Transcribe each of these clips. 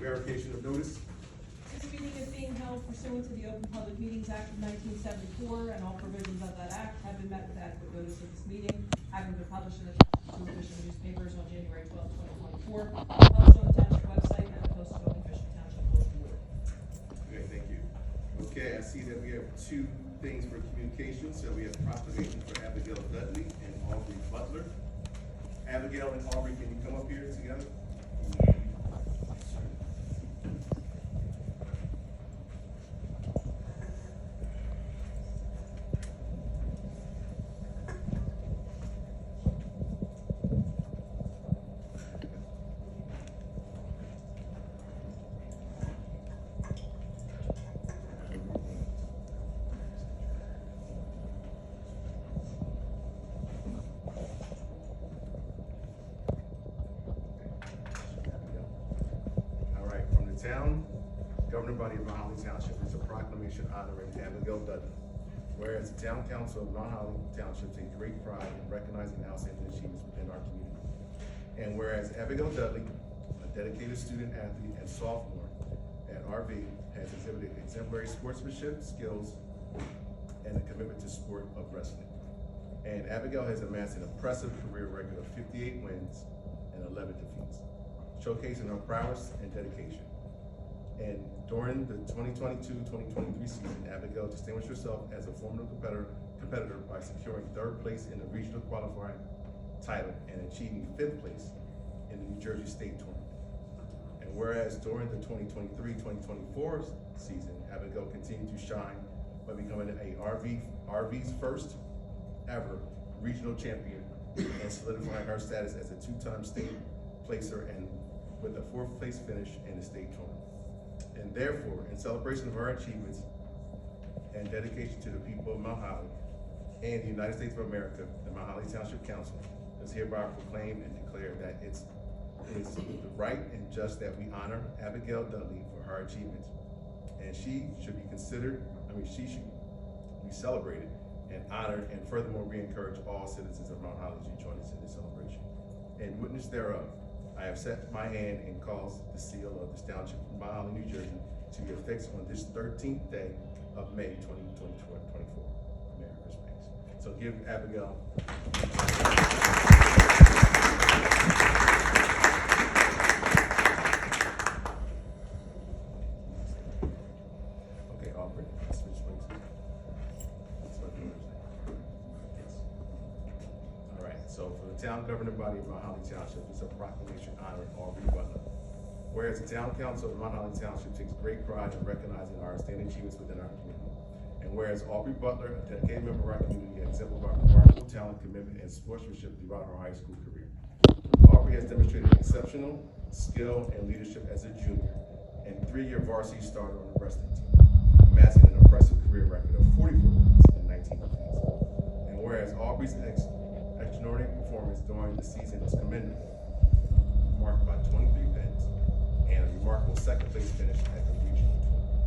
verification of notice. This meeting is being held pursuant to the Open Public Meetings Act of 1974, and all provisions of that act have been met with adequate notice of this meeting, having been published in the two official newspapers on January 12, 2024, published on the Township website, and posted on the official Township bulletin board. Okay, thank you. Okay, I see that we have two things for communication. So we have proclamations for Abbigail Dudley and Aubree Butler. Abbigail and Aubree, can you come up here together? Town governing body of Mount Holly Township is a proclamation honoring Abigail Dudley. Whereas the Town Council of Mount Holly Township takes great pride in recognizing outstanding achievements within our community. And whereas Abigail Dudley, a dedicated student athlete and sophomore at RV, has exhibited exemplary sportsmanship, skills, and a commitment to sport of wrestling. And Abigail has amassed an impressive career record of 58 wins and 11 defeats, showcasing her prowess and dedication. And during the 2022-2023 season, Abbigail distinguished herself as a formidable competitor by securing 3rd place in the regional qualifying title and achieving 5th place in the New Jersey State Tournament. And whereas during the 2023-2024 season, Abbigail continued to shine by becoming a RV's first ever regional champion and solidifying her status as a 2-time state placer and with a 4th place finish in the state tournament. And therefore, in celebration of her achievements and dedication to the people of Mount Holly and the United States of America, the Mount Holly Township Council does hereby proclaim and declare that it is the right and just that we honor Abigail Dudley for her achievements. And she should be celebrated and honored, and furthermore, we encourage all citizens of Mount Holly to join us in this celebration. In witness thereof, I have set my hand and caused the seal of this township of Mount Holly, New Jersey, to be affixed on this 13th day of May 2024. Merry Christmas. So give Abigail. Okay, Aubree, switch places. All right, so for the town governing body of Mount Holly Township, it's a proclamation honoring Aubree Butler. Whereas the Town Council of Mount Holly Township takes great pride in recognizing our outstanding achievements within our community. And whereas Aubree Butler, a dedicated member of our community, has exemplified remarkable talent, commitment, and sportsmanship throughout her high school career. Aubree has demonstrated exceptional skill and leadership as a junior and 3-year varsity starter on the wrestling team, amassing an impressive career record of 44 wins and 19 defeats. And whereas Aubree's extraordinary performance during the season is commendable, marked by 23 wins and a remarkable 2nd place finish at the regional tournament,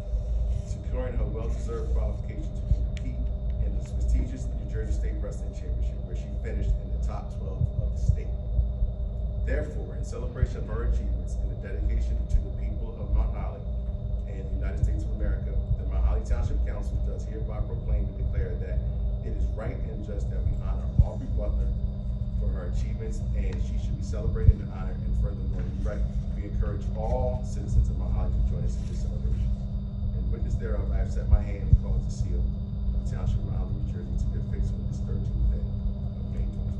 securing her well-deserved qualification to compete in the prestigious New Jersey State Wrestling Championship, where she finished in the top 12 of the state. Therefore, in celebration of her achievements and the dedication to the people of Mount Holly and the United States of America, the Mount Holly Township Council does hereby proclaim and declare that it is right and just that we honor Aubree Butler for her achievements, and she should be celebrated and honored. And furthermore, we encourage all citizens of Mount Holly to join us in this celebration. In witness thereof, I have set my hand and caused the seal of the Township of Mount Holly, New Jersey, to be affixed on this 13th day of May 2024.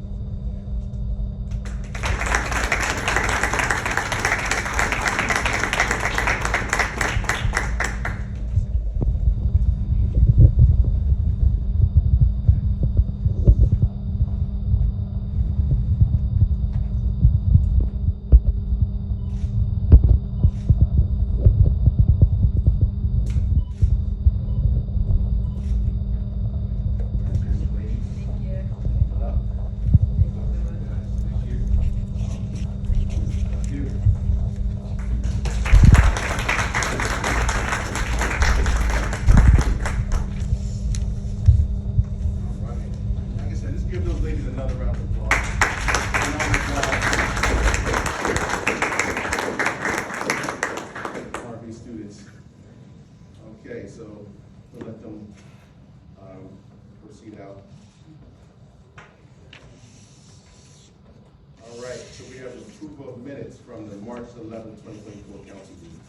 minutes from the March 11, 2024 council meeting.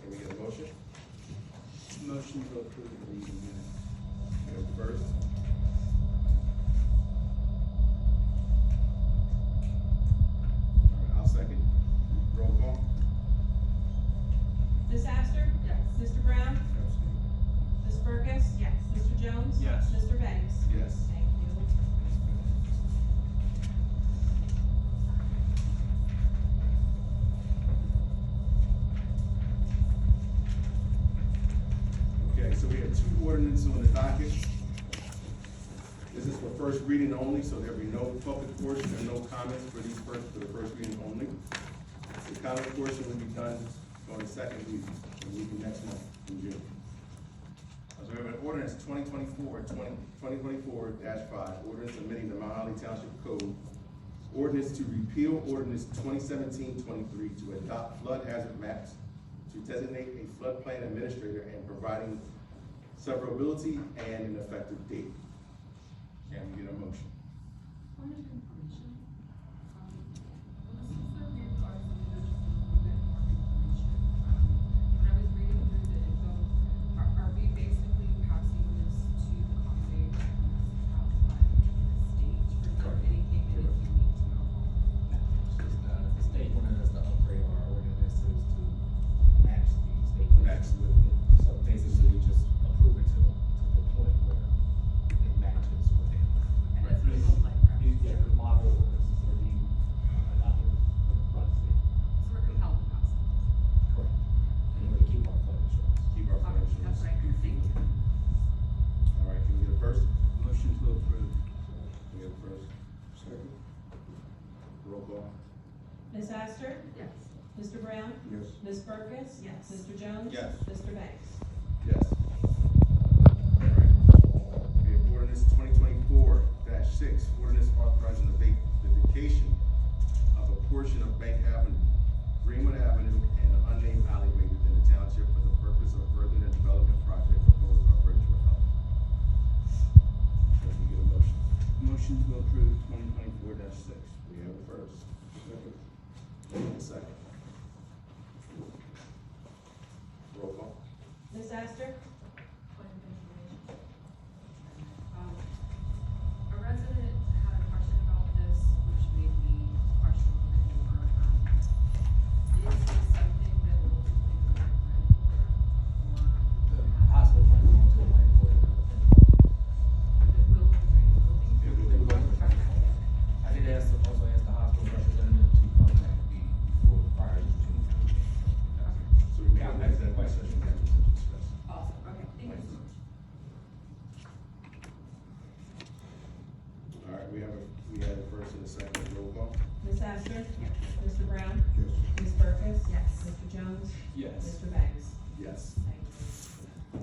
Can we get a motion? Motion to approve the meeting minutes. We have first. All right, I'll second. Roll call. Ms. Astor? Yes. Mr. Brown? Ms. Burkus? Yes. Mr. Jones? Yes. Mr. Banks? Yes. Thank you. Okay, so we have two ordinances on the docket. This is for first reading only, so there'll be no public portion and no comments for the first reading only. The comment portion will be done on the second reading, the meeting next month in June. So we have an ordinance 2024-5, ordinance amending the Mount Holly Township Code, ordinance to repeal ordinance 2017-23 to adopt flood hazard maps, to designate a floodplain administrator and providing severability and an effective date. Can we get a motion? Point of information. Since there are subdivisions a little bit more information, when I was reading through the info, are we basically passing this to accommodate outside the state for anything that is unique to Mount Holly? Just, the state wanted us to upgrade our ordinances to match the state. Match. with it. So basically just approve it to the point where it matches with it. And that's what it looks like, right? Yeah, the model ordinances are being adopted by the state. So we're compelled to pass it. Correct. In order to keep our flood insurance. Keep our Okay, financials. that's right, thank you. All right, can we get a first? Motion to approve. Can we get a first? Second. Roll call. Ms. Astor? Yes. Mr. Brown? Yes. Ms. Burkus? Yes. Mr. Jones? Yes. Mr. Banks? Yes. All right. We have ordinance 2024-6, ordinance authorizing the vacation of a portion of Bank Avenue, Greenwood Avenue, and an unnamed alleyway within the township for the purpose of furthering the development project proposed by Virtual Health. Can we get a motion? Motion to approve 2024-6. We have a first. Second. Second. Roll call. Ms. Astor? Point of information. A resident had a question about this, which made me question a little bit more. Is this something that will be the plan for, or? The hospital went on to a plan for it. That will be the building? Yeah, we'll do it. I did also ask the hospital representative to contact me for prior to June. So we have that question. Awesome, okay, thank you so much. All right, we have a first and a second. Roll call. Ms. Astor? Yes. Mr. Brown? Yes. Ms. Burkus? Yes. Mr. Jones? Yes. Mr. Banks? Yes. Thank you.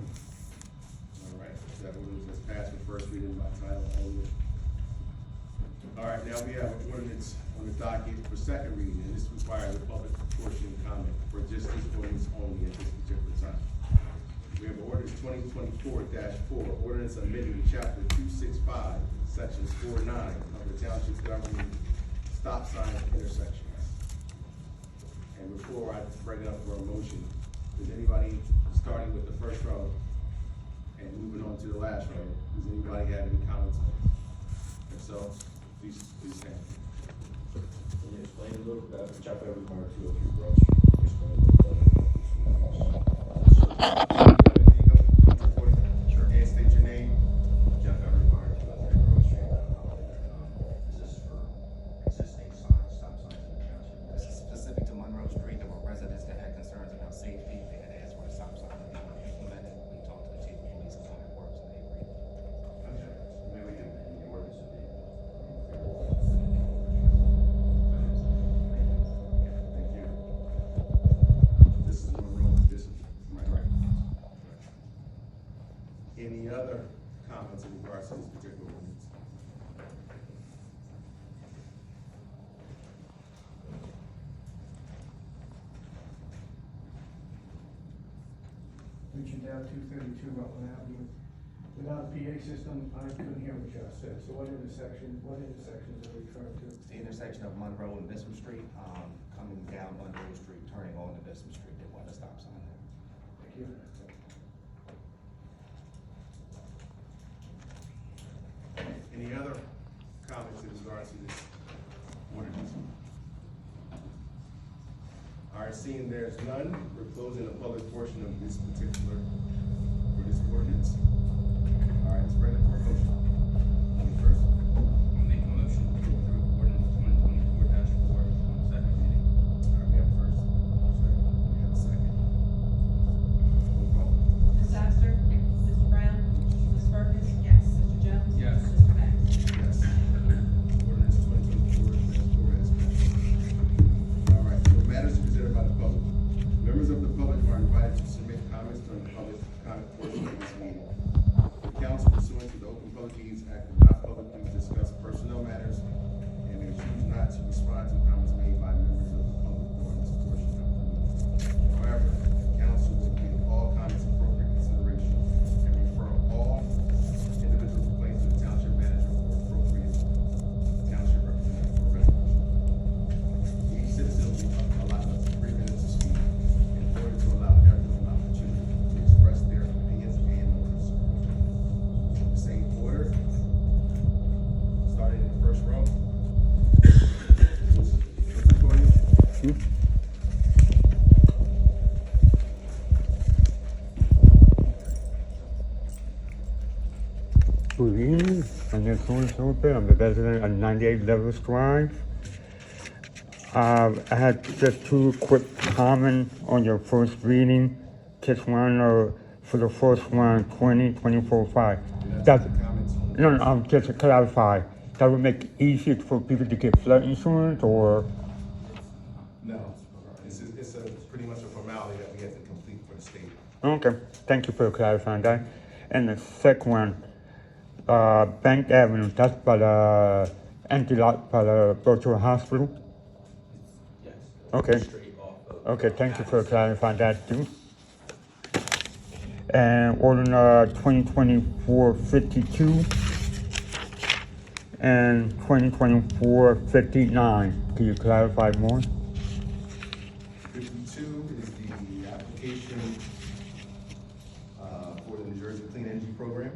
All right, that ordinance is passed with first reading by title only. All right, now we have an ordinance on the docket for second reading, and this requires a public portion comment for just this ordinance only at this particular time. We have ordinance 2024-4, ordinance amending chapter 265, sections 4 and 9 of the Township governing stop sign intersections. And before I bring it up for a motion, does anybody, starting with the first row and moving on to the last row, does anybody have any comments on this? If so, please stand. Can you explain a little bit, chapter every corner, 203 Broad Street, explain a little better? Sure. And state your name. Jeff every corner, 203 Broad Street. Is this for existing signs, stop signs in the township? This is specific to Monroe Street. There were residents that had concerns about safety. They had asked for a stop sign to be implemented. We talked to the chief of police and public works, and they agreed. Okay, maybe we can, in the ordinance would be. Thank you. This is Monroe, this is, right? Any other comments in regards to this particular ordinance? Richard Dow, 232 Rutland Avenue. Without a PA system, I couldn't hear what y'all said. So what intersections are we referring to? It's the intersection of Monroe and Bismarck Street, coming down Monroe Street, turning on to Bismarck Street, they want a stop sign there. Thank you. Any other comments in regards to this ordinance? All right, seeing there's none, we're closing the public portion of this particular, for this ordinance. All right, it's ready for a motion. Only first. I'll make a motion to approve ordinance 2024-4 on second reading. All right, we have a first. We have a second. Roll call. Ms. Astor? Mr. Brown? Ms. Perkins? Yes. Mr. Jones? Yes. Mr. Mack? Yes. Ordinance 2024-4 has passed. All right, so matters to be considered by the public. Members of the public are invited to submit comments during the public comment portion of this meeting. The council pursuant to the Open Public Meetings Act will not publicly discuss personnel matters and may choose not to respond to comments made by members of the public during this portion of the meeting. However, the council will give all comments appropriate consideration and refer all individual complaints to the township manager or appropriate township representative for resolution. Each citizen will be allowed 3 minutes to speak in order to allow everyone an opportunity to express their opinions and concerns. The same order, starting in the first row. Mr. Toya? Good evening, I'm your son Super. I'm the resident of 98 Levels Drive. I had just 2 quick comments on your first reading. Just one for the first one, 2024-5. That, Comments on no, just to clarify, that would make it easier for people to get flood insurance or? No, it's a pretty much a formality that we have to complete for the state. Okay, thank you for clarifying that. And the second one, Bank Avenue, that's by the empty lot by the virtual hospital? Yes. Okay. Straight off of. Okay, thank you for clarifying that too. And order 2024-52 and 2024-59. Can you clarify more? 52 is the application for the New Jersey Clean Energy Program.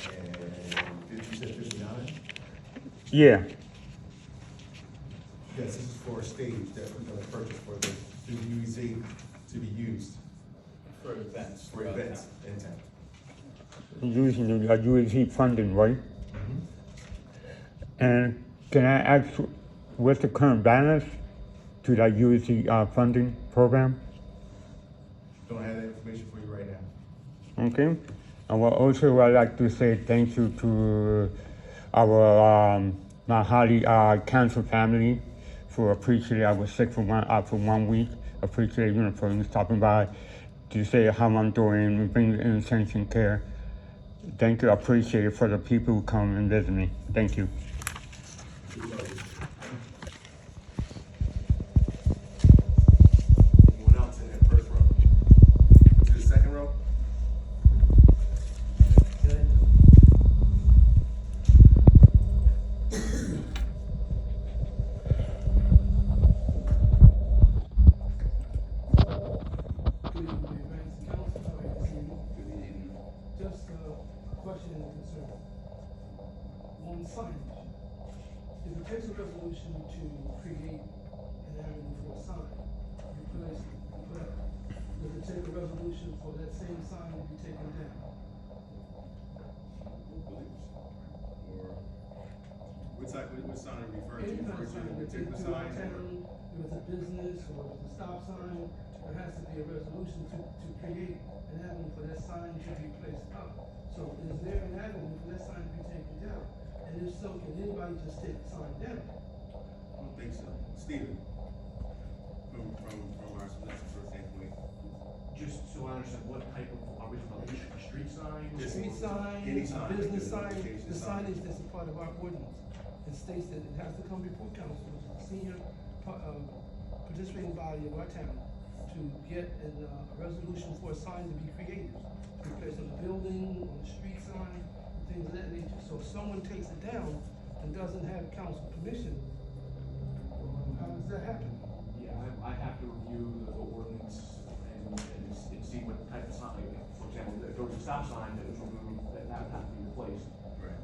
And 50, you said 59? Yeah. Yes, this is for a stage that we're gonna purchase for the UEZ to be used For events. for events in town. Using the UEZ funding, right? And can I ask what's the current balance to that UEZ funding program? Don't have that information for you right now. Okay. And well, also I'd like to say thank you to our Mahali cancer family for appreciating. I was sick for 1 week. Appreciate for stopping by to say how I'm doing, bring incense and care. Thank you. I appreciate it for the people who come and visit me. Thank you. Anyone else in that first row? To the second row? Good evening, Mayor and Council. How are you this evening? Good evening. Just a question and concern. On signage, if it takes a resolution to create an avenue for a sign, you place, you put up, does it take a resolution for that same sign to be taken down? Or what sign are you referring Any to? kind of sign, A if it's particular to sign? our town, if it's a business or if it's a stop sign, there has to be a resolution to create an avenue for that sign to be placed up. So is there an avenue for that sign to be taken down? And if so, can anybody just take the sign down? I don't think so. Stephen? From our solicitor standpoint. Just so I understand, what type of, are we talking about street signs? Just Street sign, any sign, business like sign, the the sign. signage that's a part of our ordinance. It states that it has to come before council, which is the senior, participating body of our town, to get a resolution for a sign to be created. Replace on the building, on the street sign, things of that nature. So if someone takes it down and doesn't have council permission, how does that happen? Yeah, I have to review the ordinance and see what type of sign, for example, if there was a stop sign that was removed, that would have to be replaced. Right.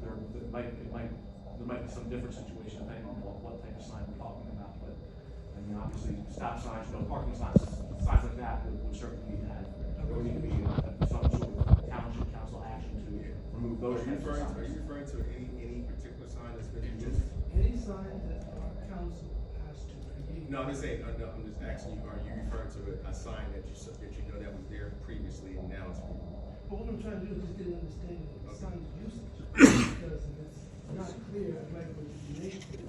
There might be some different situation depending on what type of sign we're talking about, but, I mean, obviously, stop signs, parking signs like that would certainly need to have, there would need to be some sort of township council action to remove those types of signs. Are you referring to any particular sign that's been used? Any sign that our council has to create. No, I'm just saying, no, I'm just asking you, are you referring to a sign that you know that was there previously and now it's removed? But what I'm trying to do is just get an understanding of the sign's usage, because if it's not clear, I'd like for it to be made clear.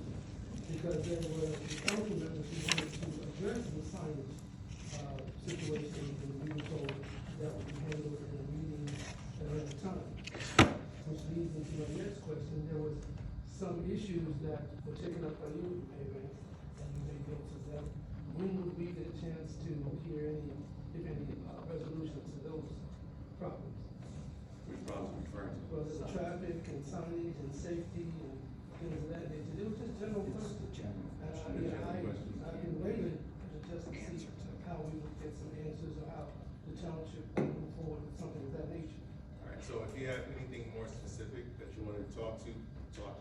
Because there were council members who wanted to address the signage, situation, and we were told that would be handled in a meeting at another time. Which leads into my next question, there was some issues that were taken up by you, Amy, and you may be able to them. When would we get a chance to hear any, if any, resolutions to those problems? Which problems are you referring to? Whether the traffic and signage and safety and things of that nature, it was just general questions. I've been waiting just to see how we would get some answers or how the township would move forward with something of that nature. All right, so if you have anything more specific that you wanted to talk to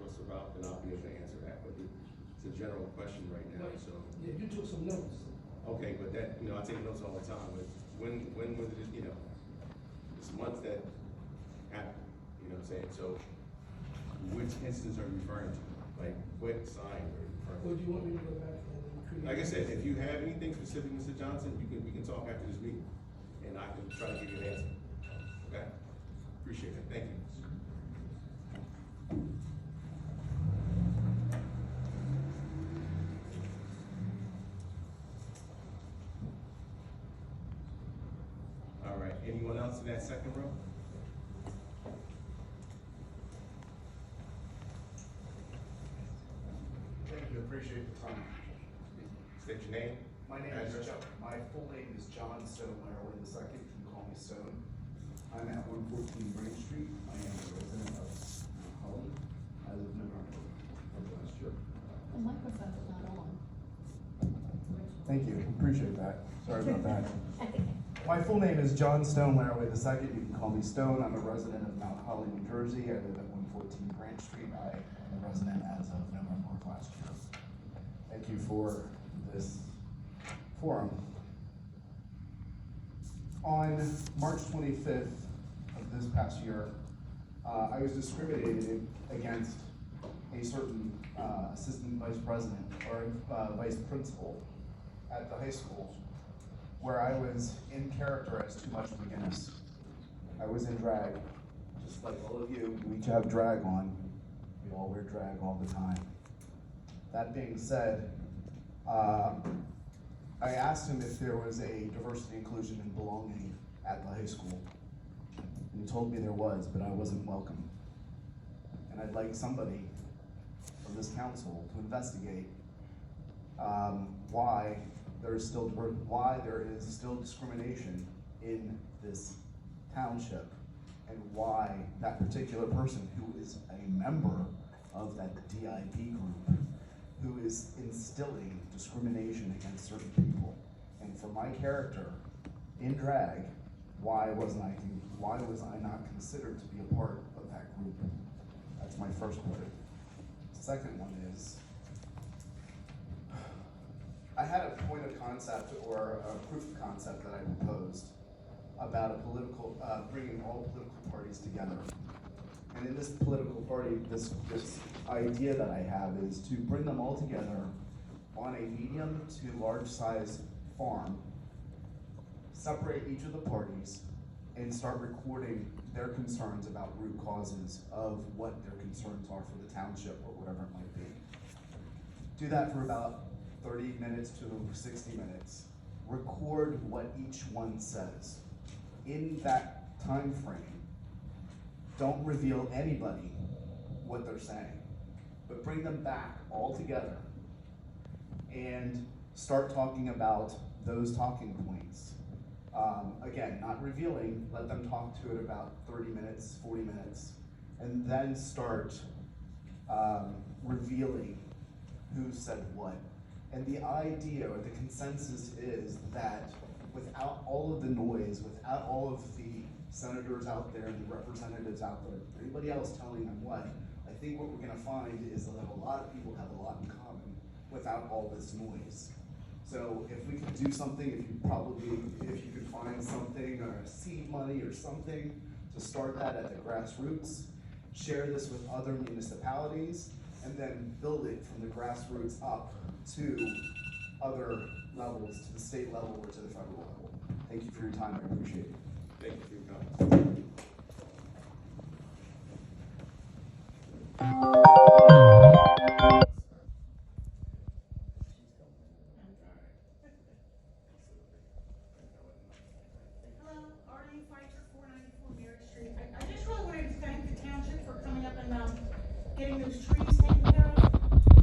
us about, then I'll be able to answer that, but it's a general question right now, But, so. yeah, you took some notes. Okay, but that, I take notes all the time, but when was it, this month that happened, you know what I'm saying? So, which instance are you referring to? Like, what sign are you referring to? Or do you want me to go back and create? Like I said, if you have anything specific, Mr. Johnson, we can talk after this meeting, and I can try to give you an answer. Okay? Appreciate it, thank you. All right, anyone else in that second row? Thank you, appreciate the time. State your name. My name is Address. my full name is John Stone, Larry II, you can call me Stone. I'm at 114 Branch Street, I am a resident of Holland, as of November of last year. The microphone's not on. Thank you, appreciate that, sorry about that. My full name is John Stone, Larry II, you can call me Stone, I'm a resident of Mount Holly, New Jersey, I live at 114 Branch Street, I am a resident as of November of last year. Thank you for this forum. On March 25th of this past year, I was discriminated against a certain assistant vice president or vice principal at the high school, where I was in character as too much of a Guinness. I was in drag, just like all of you. We each have drag on. We all wear drag all the time. That being said, I asked him if there was a diversity, inclusion, and belonging at the high school. And he told me there was, but I wasn't welcome. And I'd like somebody from this council to investigate why there is still discrimination in this township, and why that particular person who is a member of that DIP group, who is instilling discrimination against certain people, and for my character in drag, why was I not considered to be a part of that group? That's my first point. The second one is, I had a point of concept or a proof of concept that I proposed about a political, bringing all political parties together. And in this political party, this idea that I have is to bring them all together on a medium to large size farm, separate each of the parties, and start recording their concerns about root causes of what their concerns are for the township or whatever it might be. Do that for about 30 minutes to 60 minutes. Record what each one says. In that time frame, don't reveal anybody what they're saying, but bring them back all together and start talking about those talking points. Again, not revealing, let them talk to it about 30 minutes, 40 minutes, and then start revealing who said what. And the idea or the consensus is that without all of the noise, without all of the senators out there and the representatives out there, anybody else telling them what, I think what we're gonna find is that a lot of people have a lot in common without all this noise. So if we could do something, if you could find something or seed money or something to start that at the grassroots, share this with other municipalities, and then build it from the grassroots up to other levels, to the state level or to the federal level. Thank you for your time, I appreciate it. Thank you for your comments. Hello, Aubree, 494 Mary Street. I just really wanted to thank the township for coming up and getting those trees taken care of.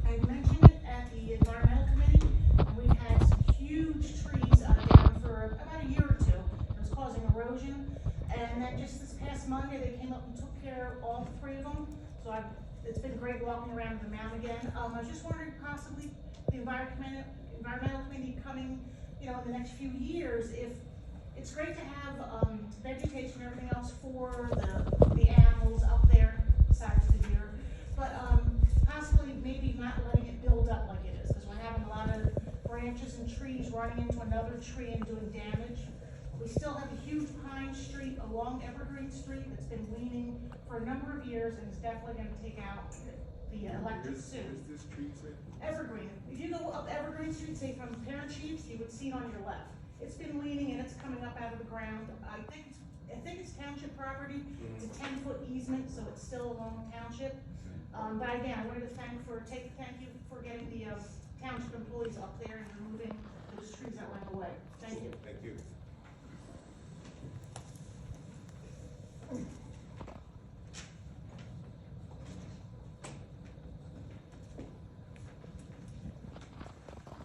I mentioned it at the environmental committee, and we've had some huge trees down for about a year or two. It was causing erosion, and then just this past Monday, they came up and took care of all 3 of them. So it's been great walking around the mound again. I was just wondering possibly the environmental committee coming, in the next few years, if it's great to have vegetation and everything else for the animals up there, besides the deer, but possibly maybe not letting it build up like it is, because we're having a lot of branches and trees running into another tree and doing damage. We still have a huge pine street along Evergreen Street that's been leaning for a number of years and is definitely going to take out the electric soon. Where's this tree say? Evergreen. If you go up Evergreen Street, say from Parent Chiefs, you would see it on your left. It's been leaning and it's coming up out of the ground. I think it's township property. It's a 10-foot easement, so it's still along township. But again, I wanted to thank you for getting the township employees up there and removing those trees that went away. Thank you. Thank you.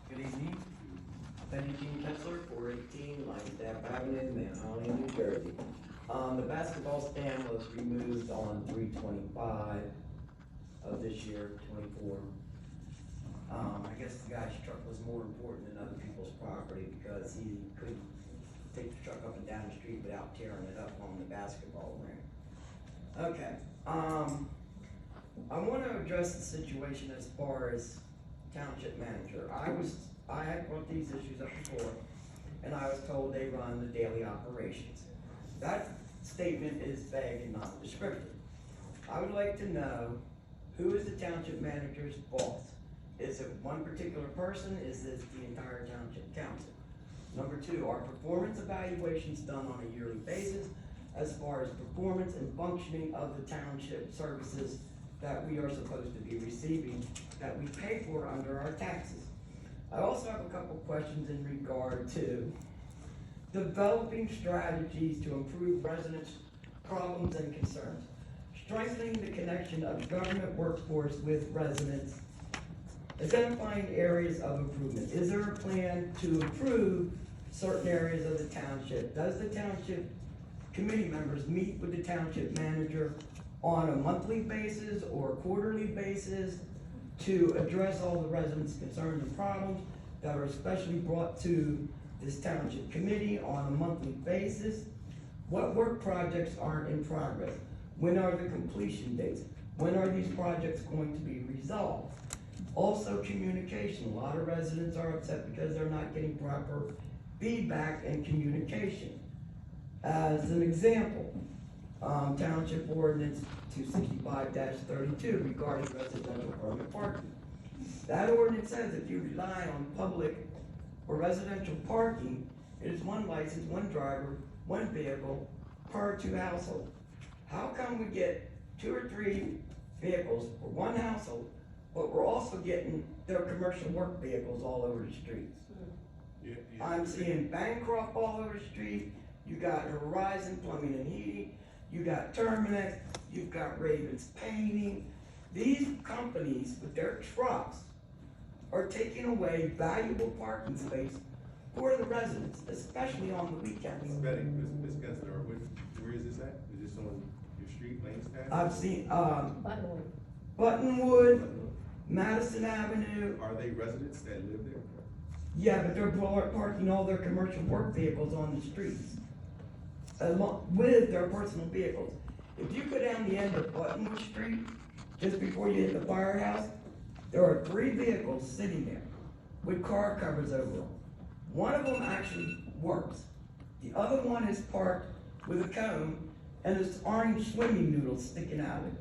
Good evening. Benny Jean Kessler, 418 Longstaff Avenue, Mount Holly, New Jersey. The basketball stand was removed on 3/25 of this year, 24. I guess the guy's truck was more important than other people's property because he couldn't take the truck up and down the street without tearing it up on the basketball ring. Okay, I want to address the situation as far as township manager. I had brought these issues up before, and I was told they run the daily operations. That statement is vague and non-descriptive. I would like to know, who is the township manager's boss? Is it one particular person? Is this the entire township council? Number 2, are performance evaluations done on a yearly basis as far as performance and functioning of the township services that we are supposed to be receiving, that we pay for under our taxes? I also have a couple questions in regard to developing strategies to improve residents' problems and concerns, strengthening the connection of government workforce with residents, identifying areas of improvement. Is there a plan to improve certain areas of the township? Does the township committee members meet with the township manager on a monthly basis or a quarterly basis to address all the residents' concerns and problems that are especially brought to this township committee on a monthly basis? What work projects are in progress? When are the completion dates? When are these projects going to be resolved? Also, communication. A lot of residents are upset because they're not getting proper feedback and communication. As an example, Township Ordinance 265-32 regarding residential permit parking. That ordinance says if you rely on public or residential parking, it is 1 license, 1 driver, 1 vehicle per 2 households. How come we get 2 or 3 vehicles for 1 household, but we're also getting their commercial work vehicles all over the streets? I'm seeing Bancroft all over the street. You got Horizon Plumbing and Heating. You got Terminix. You've got Ravens Painting. These companies with their trucks are taking away valuable parking space for the residents, especially on the weekends. Ms. Gensler, where is this at? Is this on your street, Lane's Path? I've seen, Buttonwood, Madison Avenue. Are they residents that live there? Yeah, but they're parking all their commercial work vehicles on the streets, along with their personal vehicles. If you go down the end of Buttonwood Street, just before you hit the firehouse, there are 3 vehicles sitting there with car covers over them. One of them actually works. The other one is parked with a cone and this orange swimming noodle sticking out of it.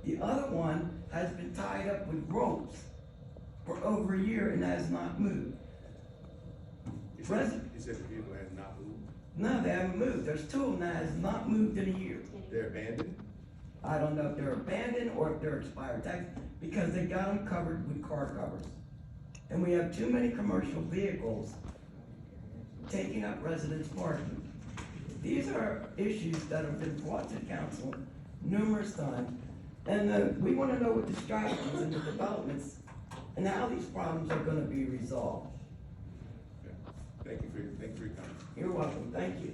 The other one has been tied up with ropes for over a year and has not moved. You said the vehicle has not moved? No, they haven't moved. There's 2 of them that has not moved in a year. They're abandoned? I don't know if they're abandoned or if they're expired tax, because they got them covered with car covers. And we have too many commercial vehicles taking up residence parking. These are issues that have been brought to council numerous times, and we wanna know what the strategies and the developments and how these problems are gonna be resolved. Okay. Thank you for your comments. You're welcome, thank you.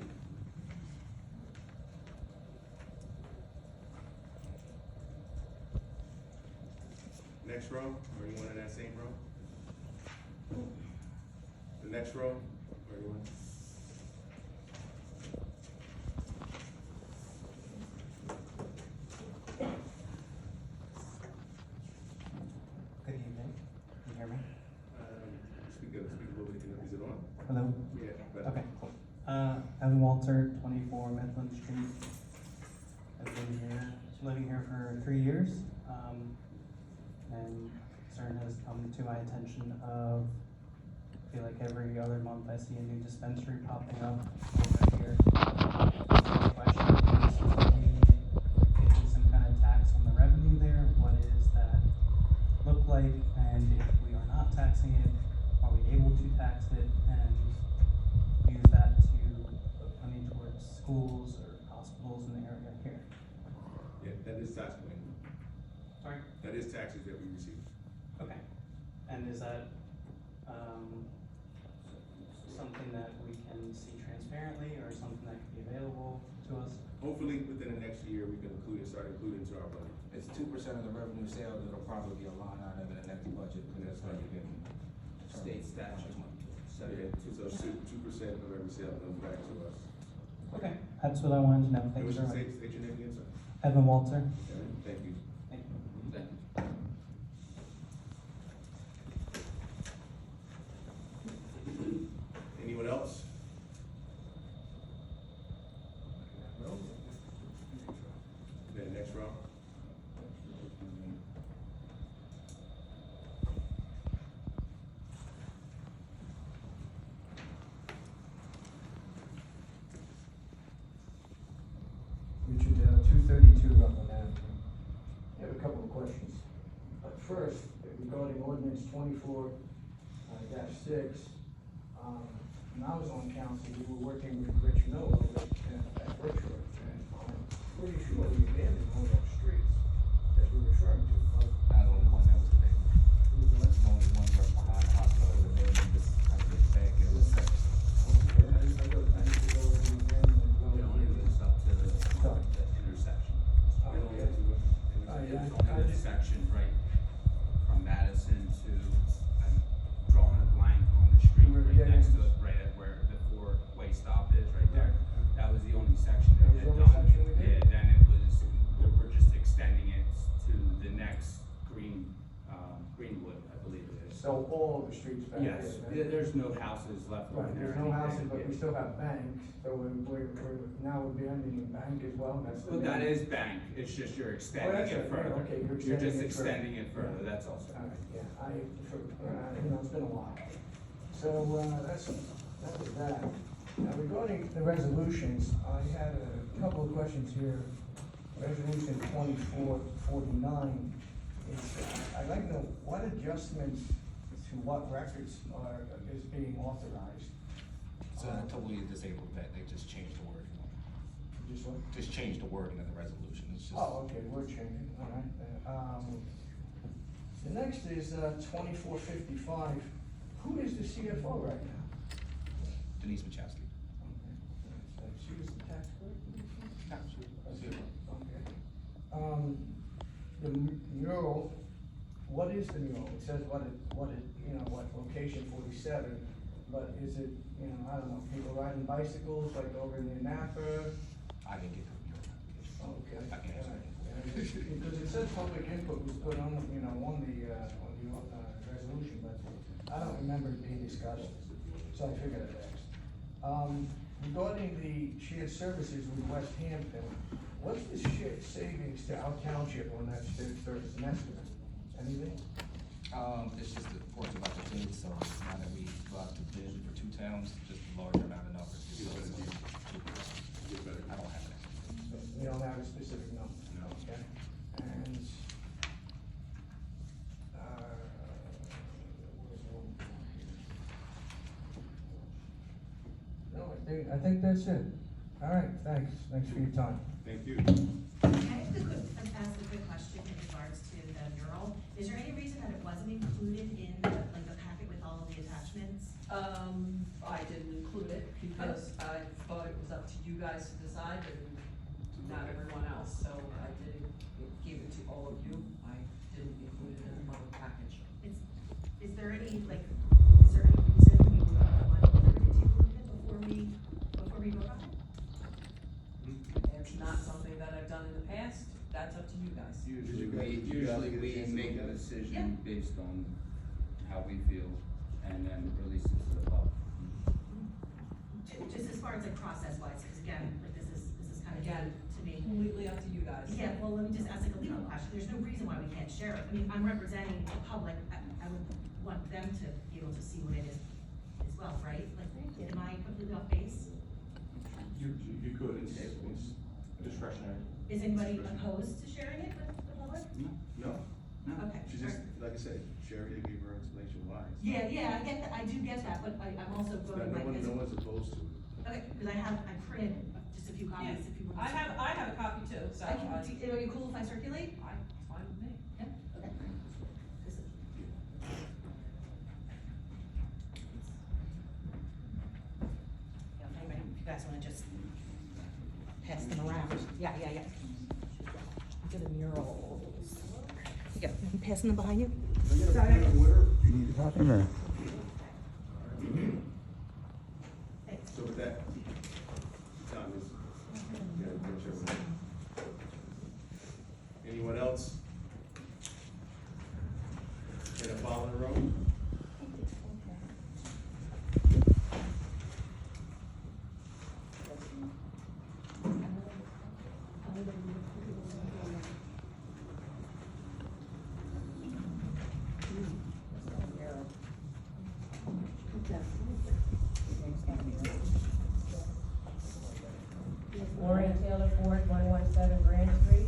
Next row, or anyone in that same row? The next row, or anyone? Good evening. Can you hear me? Speak a little bit, is it on? Hello? Yeah, better. Okay, cool. Evan Walter, 24 Midland Street. I've been living here for 3 years. And concern has come to my attention of, I feel like every other month I see a new dispensary popping up over here. The question is, are we getting some kind of tax on the revenue there? What does that look like? And if we are not taxing it, are we able to tax it and use that to put money towards schools or hospitals in the area here? Yeah, that is tax money. Sorry? That is taxes that we receive. Okay. And is that, something that we can see transparently or something that can be available to us? Hopefully, within the next year, we can start including into our budget. It's 2% of the revenue sales, it'll probably be a line item in the next budget, because that's how you can state statute. So 2% of every sale comes back to us. Okay, that's what I wanted to know. Thank you very much. State your name again, sir. Evan Walter. Thank you. Thank you. Thank you. Anyone else? No? Okay, next row. Richard, 232 Rutland Avenue. I have a couple of questions. First, regarding ordinance 24-6, when I was on council, we were working with Rich Miller at Butler, and I'm pretty sure we abandoned all those streets that we're referring to. Not the only one that was available. Who was the rest? The only one right behind the hospital was available, this, I think, back in the section. I need to go over the abandoned as well. It only lives up to the Sorry. intersection. Oh, We don't yeah. get to it. It's only the section right from Madison to, I'm drawing a blank on the street Where right the next to ends. it, right at where the four-way stop is, right there. That was the only section That that was we the had only done. section we did? Yeah, then it was, we're just extending it to the next Greenwood, I believe it is. So all of the streets back there? Yes, then? there's no houses left Right, over there. there's no houses, but Yeah. we still have banks, so we're now we're abandoning bank as well, that's the. Well, that main- is bank, it's just you're extending that's it right, further. yeah, okay, you're You're just extending extending it Yeah. further, that's all. All right, yeah, it's been a while. So, that was that. Now regarding the resolutions, I had a couple of questions here. Resolution 2449 is, I'd like to know what adjustments to what records is being authorized? It's a totally disabled vet, they just changed the wording. Just what? Just changed the wording of the resolution, it's just. Oh, okay, word changing, all right. The next is 2455. Who is the CFO right now? Denise Machowski. She was the tax clerk? No, she was here. Okay. The mural, what is the mural? It says what location 47, but is it, I don't know, people riding bicycles like over near Napa? I didn't get the mural application. Okay. I can answer that. Because it says public input was put on the resolution, but I don't remember it being discussed, so I figured I'd ask. Regarding the shared services with West Hampton, what's the shared savings to our township on that shared service, an estimate? Anything? It's just, of course, about the bid, so now that we go out to bid for 2 towns, just a larger amount of numbers. I don't have an estimate. We don't have a specific number? No. Okay. And, where's one more here? No, I think that's it. All right, thanks for your time. Thank you. I have ask a quick question in regards to the mural. Is there any reason that it wasn't included in the packet with all of the attachments? I didn't include it because I thought it was up to you guys to decide and not everyone else, so I didn't give it to all of you. I didn't include it in the public package. Is there any reason you would want to take a look at it before we vote on it? It's not something that I've done in the past. That's up to you guys. Usually we make a decision based on how we feel and then release it to the public. Just as far as process wise, because again, this is kind of Again, to me. completely up to you guys. Yeah, well, let me just ask a legal question. There's no reason why we can't share it. I mean, I'm representing the public. I would want them to be able to see what it is as well, right? Am I completely off base? You could, it's discretionary. Is anybody opposed to sharing it with the public? No. Okay. She just, like I said, Sherry gave her explanation why. Yeah, I get that, I do get that, but I'm also voting like this. No one's opposed to it. Okay, because I printed just a few copies if people. I have a copy too, so. Are you cool if I circulate? It's fine with me. Yeah, okay. Yeah, anybody, if you guys wanna just pass them around. Yeah. Look at the murals. Yeah, I'm passing them behind you. So with that, Tom is, anyone else? In the following room? Maureen Taylor Ford, 117 Grand Street.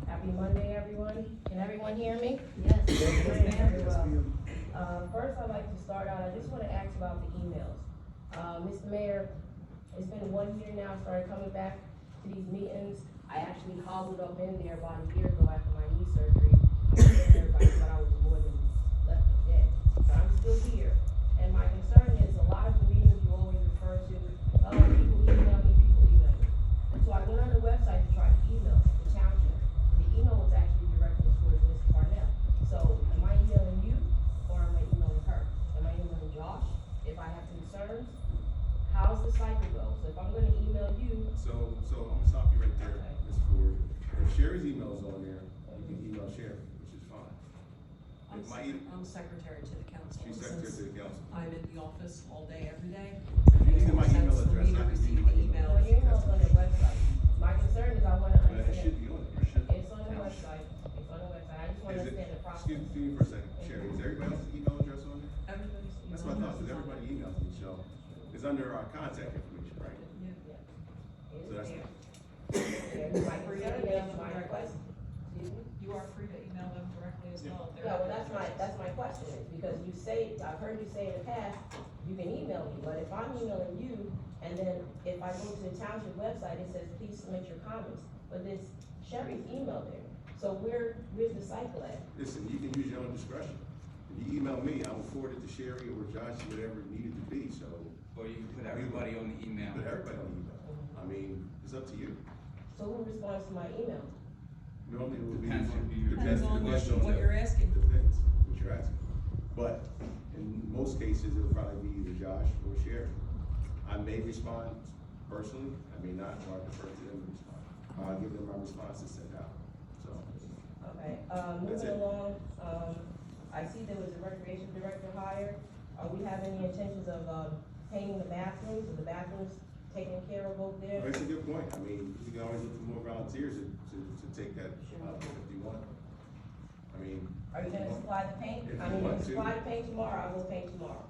Happy Monday, everyone. Can everyone hear me? Yes. Very well. First, I'd like to start out, I just want to ask about the emails. Mr. Mayor, it's been 1 year now, started coming back to these meetings. I actually hobbled up in there about a year ago after my knee surgery. Everybody thought I was more than left for dead. But I'm still here. And my concern is a lot of the meetings you always refer to, people email me. So I went on the website to try to email the township. The email was actually directed towards Ms. Parnell. So am I emailing you or am I emailing her? Am I emailing Josh if I have concerns? How's the cycle go? So if I'm gonna email you. So I'm gonna stop you right there, Ms. Ford. If Sherry's email is on there, you can email Sherry, which is fine. I'm secretary to the council. She's secretary to the council. I'm in the office all day, every day. If you need my email address, I can give you my email. Well, your email's on the website. My concern is I wanna It understand. should be on it, it should. It's on the website. It's on the website. I just wanna understand the process. Excuse me for a second, Sherry, is everybody else's email address on there? Everybody's That's what I thought, because everybody emails me, so it's under our contact information, right? It So is that's, there. My concern is my request. Excuse me? You are free to email them directly as well. Yeah, well, that's my question, is because you say, I've heard you say in the past, you can email me, but if I'm emailing you, and then if I go to the township website, it says, please submit your comments, but there's Sherry's email there, so where's the cycle at? listen, you can use your own discretion. If you email me, I will forward it to Sherry or Josh, whatever it needed to be, so. Or you can put everybody on the email. Put everybody on the email. I mean, it's up to you. So who responds to my email? Normally it would be. Depends on who you're- Depends on depends what you're asking. Depends what you're asking. But in most cases, it'll probably be either Josh or Sherry. I may respond personally, I may not, or I defer to them to respond. I'll give them my responses sent out, so. Okay, That's moving it. along, I see there was a recreation director hired. Are we having any intentions of, painting the bathrooms, or the bathrooms taken care of over there? That's a good point. I mean, you can always look for more volunteers to take that, if you want. I mean. Are you gonna supply the paint? If I you mean, want if to. you supply the paint tomorrow, I will paint tomorrow.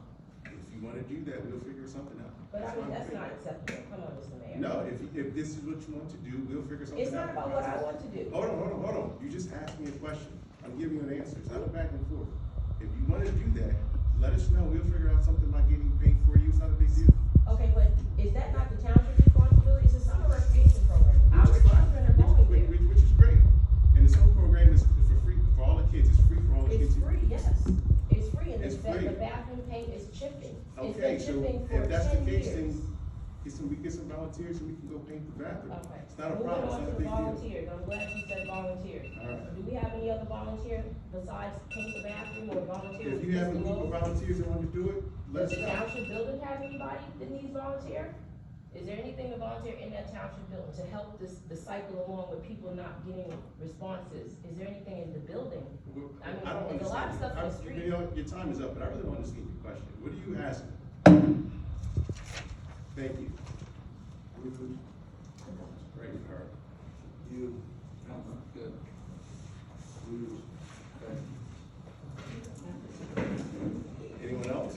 If you wanna do that, we'll figure something out. But I mean, fine that's with me. not acceptable, come on, Mr. Mayor. No, if this is what you want to do, we'll figure something out. It's not about what I want to do. Hold on. You just asked me a question. I'm giving you an answer. It's not a back and forth. If you wanna do that, let us know. We'll figure out something by getting paint for you. It's not a big deal. Okay, but is that not the township's responsibility? It's a summer recreation program. Our children are going there. Which is great. And the summer program is for free, for all the kids. It's free for all the kids. It's free, yes. It's free, and It's the free. bathroom paint is chipping. It's Okay, been so chipping for if that's the 10 case, years. then we get some volunteers and we can go paint the bathroom. Okay. It's not a Moving problem. It's on not to a the big deal. volunteers, I'm glad you said volunteers. All right. Do we have any other volunteers besides paint the bathroom or volunteers? If you have a group of volunteers that want to do it, let Does us the know. township building have anybody that needs volunteer? Is there anything to volunteer in that township building to help the cycle along with people not getting responses? Is there anything in the building? I mean, I don't there's a lot of understand. stuff in the street. You know, your time is up, but I really don't understand your question. What are you asking? Thank you. Great, all right. You. Good. Anyone else?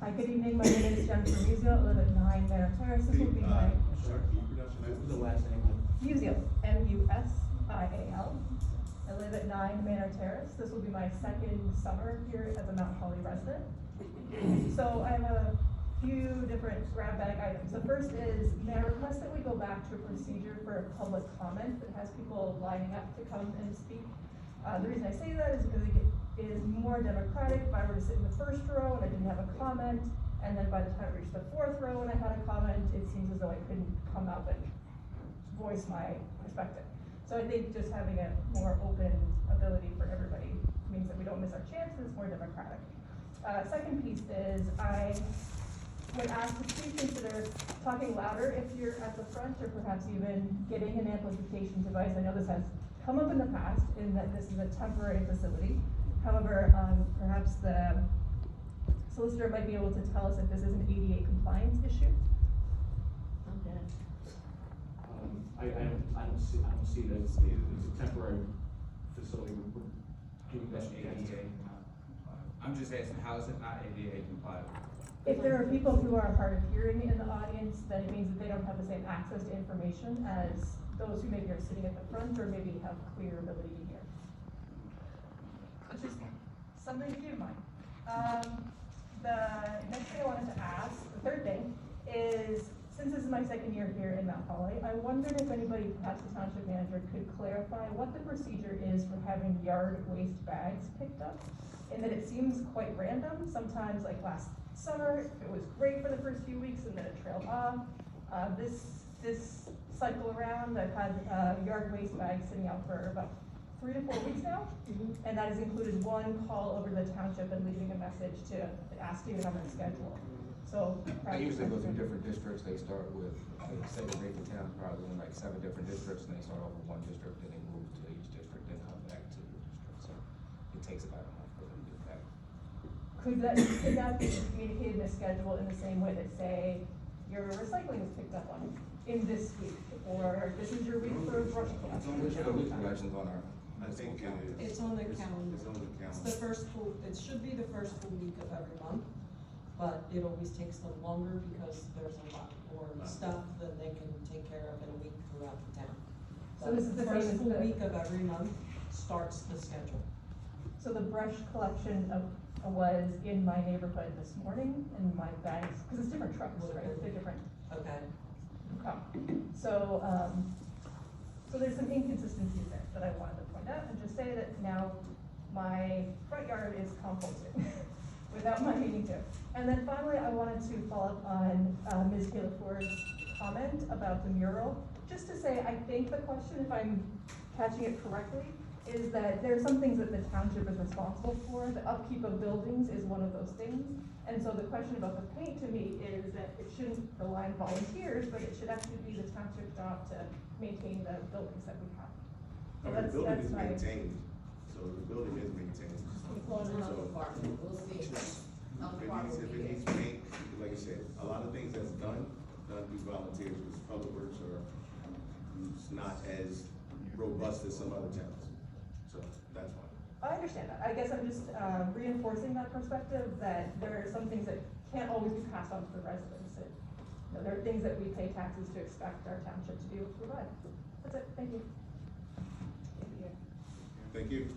Hi, good evening. My name is Jennifer Muzio. I live at 9 Manor Terrace. This will be my Sorry, can you pronounce your name? The last name. Muzio, M-U-S-I-A-L. I live at 9 Manor Terrace. This will be my second summer here as a Mount Holly resident. So I have a few different grab bag items. The first is, may I request that we go back to a procedure for a public comment that has people lining up to come and speak. The reason I say that is because it is more democratic. If I were to sit in the first row and I didn't have a comment, and then by the time I reached the fourth row and I had a comment, it seems as though I couldn't come up and voice my perspective. So I think just having a more open ability for everybody means that we don't miss our chances, it's more democratic. Second piece is I would ask to please consider talking louder if you're at the front, or perhaps even getting an amplification device. I know this has come up in the past in that this is a temporary facility. However, perhaps the solicitor might be able to tell us if this is an ADA compliance issue. Okay. I don't see that it's a temporary facility. We're doing That's that. ADA. I'm just asking, how is it not ADA compliant? If there are people who are hard of hearing in the audience, then it means that they don't have the same access to information as those who maybe are sitting at the front or maybe have clear ability to hear. Just something to keep in mind. The next thing I wanted to ask, the third thing, is since this is my second year here in Mount Holly, I wondered if anybody, perhaps the township manager, could clarify what the procedure is for having yard waste bags picked up. In that it seems quite random. Sometimes, like last summer, it was great for the first few weeks and then it trailed off. This cycle around, I've had yard waste bags sitting out for about 3 to 4 weeks now. And that has included one call over to the township and leaving a message to ask you on their schedule. So. I usually go through different districts. They start with, say, the Macon town, probably in like 7 different districts, and they start off with one district, then they move to each district, then come back to the district. So it takes about a month for them to get back. Could that be communicated in a schedule in the same way that, say, your recycling is picked up on in this week, or this is your week for brush collection? Which are the week collections on our? I think It's on the calendar. It's on the It's calendar. the first full, it should be the first full week of every month, but it always takes them longer because there's a lot more stuff than they can take care of in a week throughout the town. So this is the same first as full the- week of every month starts the schedule. So So the brush collection was in my neighborhood this morning, in my bags, because it's different trucks, right? They're different. Okay. So, so there's some inconsistencies there that I wanted to point out and just say that now my front yard is composted without my needing to. And then finally, I wanted to follow up on Ms. Kayla Ford's comment about the mural. Just to say, I think the question, if I'm catching it correctly, is that there are some things that the township is responsible for. The upkeep of buildings is one of those things. And so the question about the paint to me is that it shouldn't rely on volunteers, but it should actually be the township's job to maintain the buildings that we have. So The building that's is my. maintained, so the building is maintained. We'll see. If it needs paint, like I said, a lot of things that's done through volunteers, because public works are not as robust as some other towns. So that's why. I understand that. I guess I'm just reinforcing that perspective that there are some things that can't always be passed on to the residents. There are things that we pay taxes to expect our township to be able to provide. That's it. Thank you. Thank you.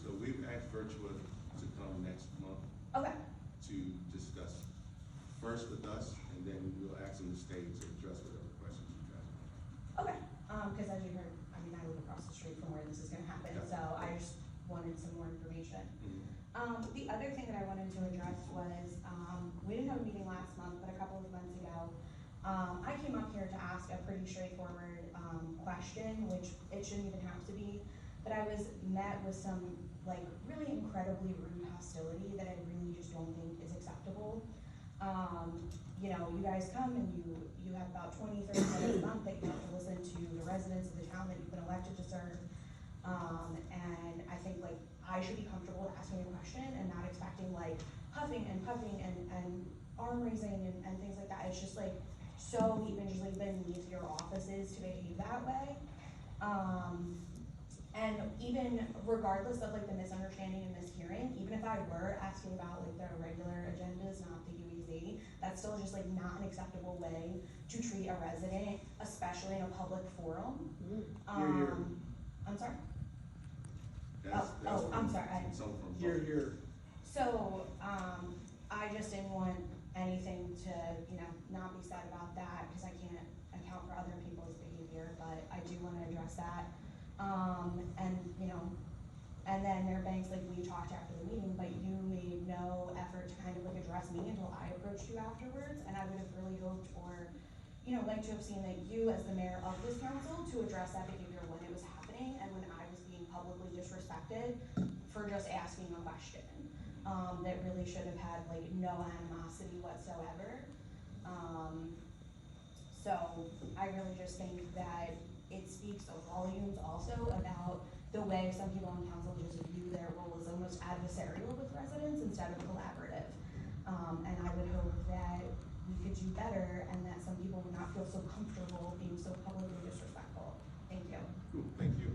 So we've asked Virtua to come next month. Okay. To discuss first with us, and then we'll ask them to stay to address whatever questions you guys have. Okay, because as you heard, I mean, I live across the street from where this is gonna happen, Yeah. so I just wanted some more information. The other thing that I wanted to address was, we didn't have a meeting last month, but a couple of months ago, I came up here to ask a pretty straightforward, question, which it shouldn't even have to be, but I was met with some, like, really incredibly rude hostility that I really just don't think is acceptable. You know, you guys come and you have about 20-30 minutes a month that you have to listen to the residents of the town that you've been elected to serve. And I think, like, I should be comfortable asking a question and not expecting, like, huffing and puffing and arm raising and things like that. It's just, like, so even just, like, beneath your offices to behave that way. And even regardless of, like, the misunderstanding and mishearing, even if I were asking about, like, the regular agendas, not the UEZ, that's still just, like, not an acceptable way to treat a resident, especially in a public forum. I'm sorry? I'm sorry. Here. So, I just didn't want anything to, you know, not be said about that, because I can't account for other people's behavior, but I do want to address that. And, you know, and then Mayor Banks, like, we talked after the meeting, but you made no effort to kind of, like, address me until I approached you afterwards, and I would have really hoped or, you know, like to have seen that you, as the mayor of this council, to address that behavior when it was happening and when I was being publicly disrespected for just asking a question. That really should have had, like, no animosity whatsoever. So I really just think that it speaks volumes also about the way some people on council just view their role as almost adversarial with residents instead of collaborative. And I would hope that we could do better and that some people would not feel so comfortable being so publicly disrespectful. Thank you. Thank you.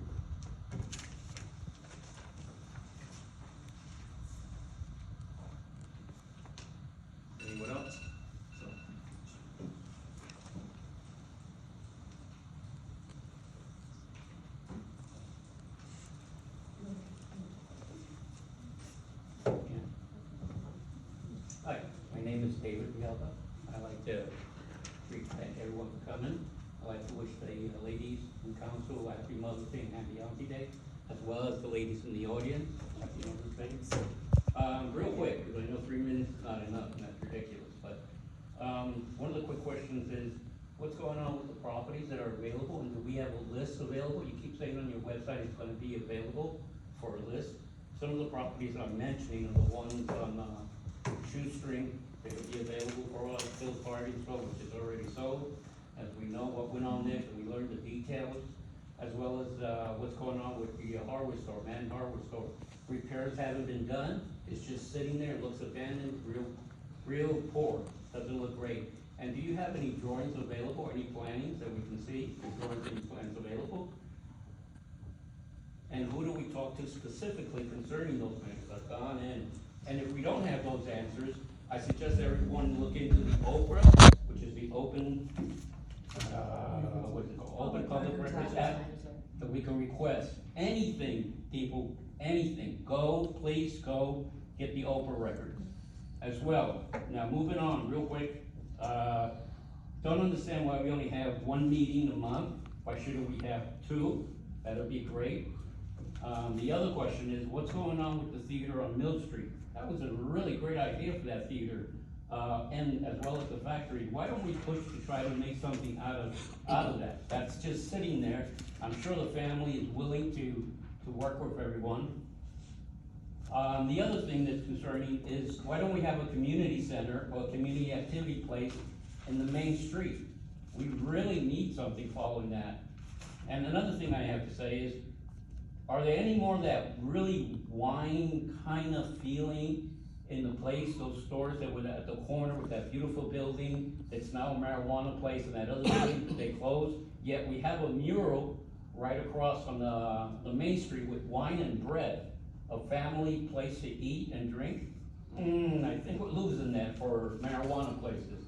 Anyone else? Hi, my name is David Bielba. I like like to thank everyone for coming. I'd like to wish the ladies in council a happy Mother's Day and happy Auntie Day, as well as the ladies in the audience, happy Mother's Day. Real quick, because I know 3 minutes is not enough, and that's ridiculous, but, one of the quick questions is, what's going on with the properties that are available, and do we have a list available? You keep saying on your website it's gonna be available for a list. Some of the properties I'm mentioning are the ones on, Shoestring, they would be available for us, Phil Party, which is already sold. As we know what went on there, and we learned the details, as well as, what's going on with the hardware store, man, hardware store. Repairs haven't been done, it's just sitting there, it looks abandoned, real poor, doesn't look great. And do you have any drawings available, any plannings that we can see, drawings and plans available? And who do we talk to specifically concerning those matters? I've gone in, and if we don't have those answers, I suggest everyone look into the Oprah, which is the Open, what's it called, Open Public Records Act, that we can request anything, people, anything. Go, please go, get the Oprah records as well. Now, moving on real quick, don't understand why we only have one meeting a month. Why shouldn't we have two? That'd be great. The other question is, what's going on with the theater on Mill Street? That was a really great idea for that theater, and as well as the factory. Why don't we push to try to make something out of that? That's just sitting there. I'm sure the family is willing to work with everyone. The other thing that's concerning is, why don't we have a community center or a community activity place in the main street? We really need something following that. And another thing I have to say is, are there any more of that really wine kind of feeling in the place, those stores that were at the corner with that beautiful building, it's now a marijuana place, and that other building that they closed, yet we have a mural right across from the main street with wine and bread, a family place to eat and drink? I think we're losing that for marijuana places.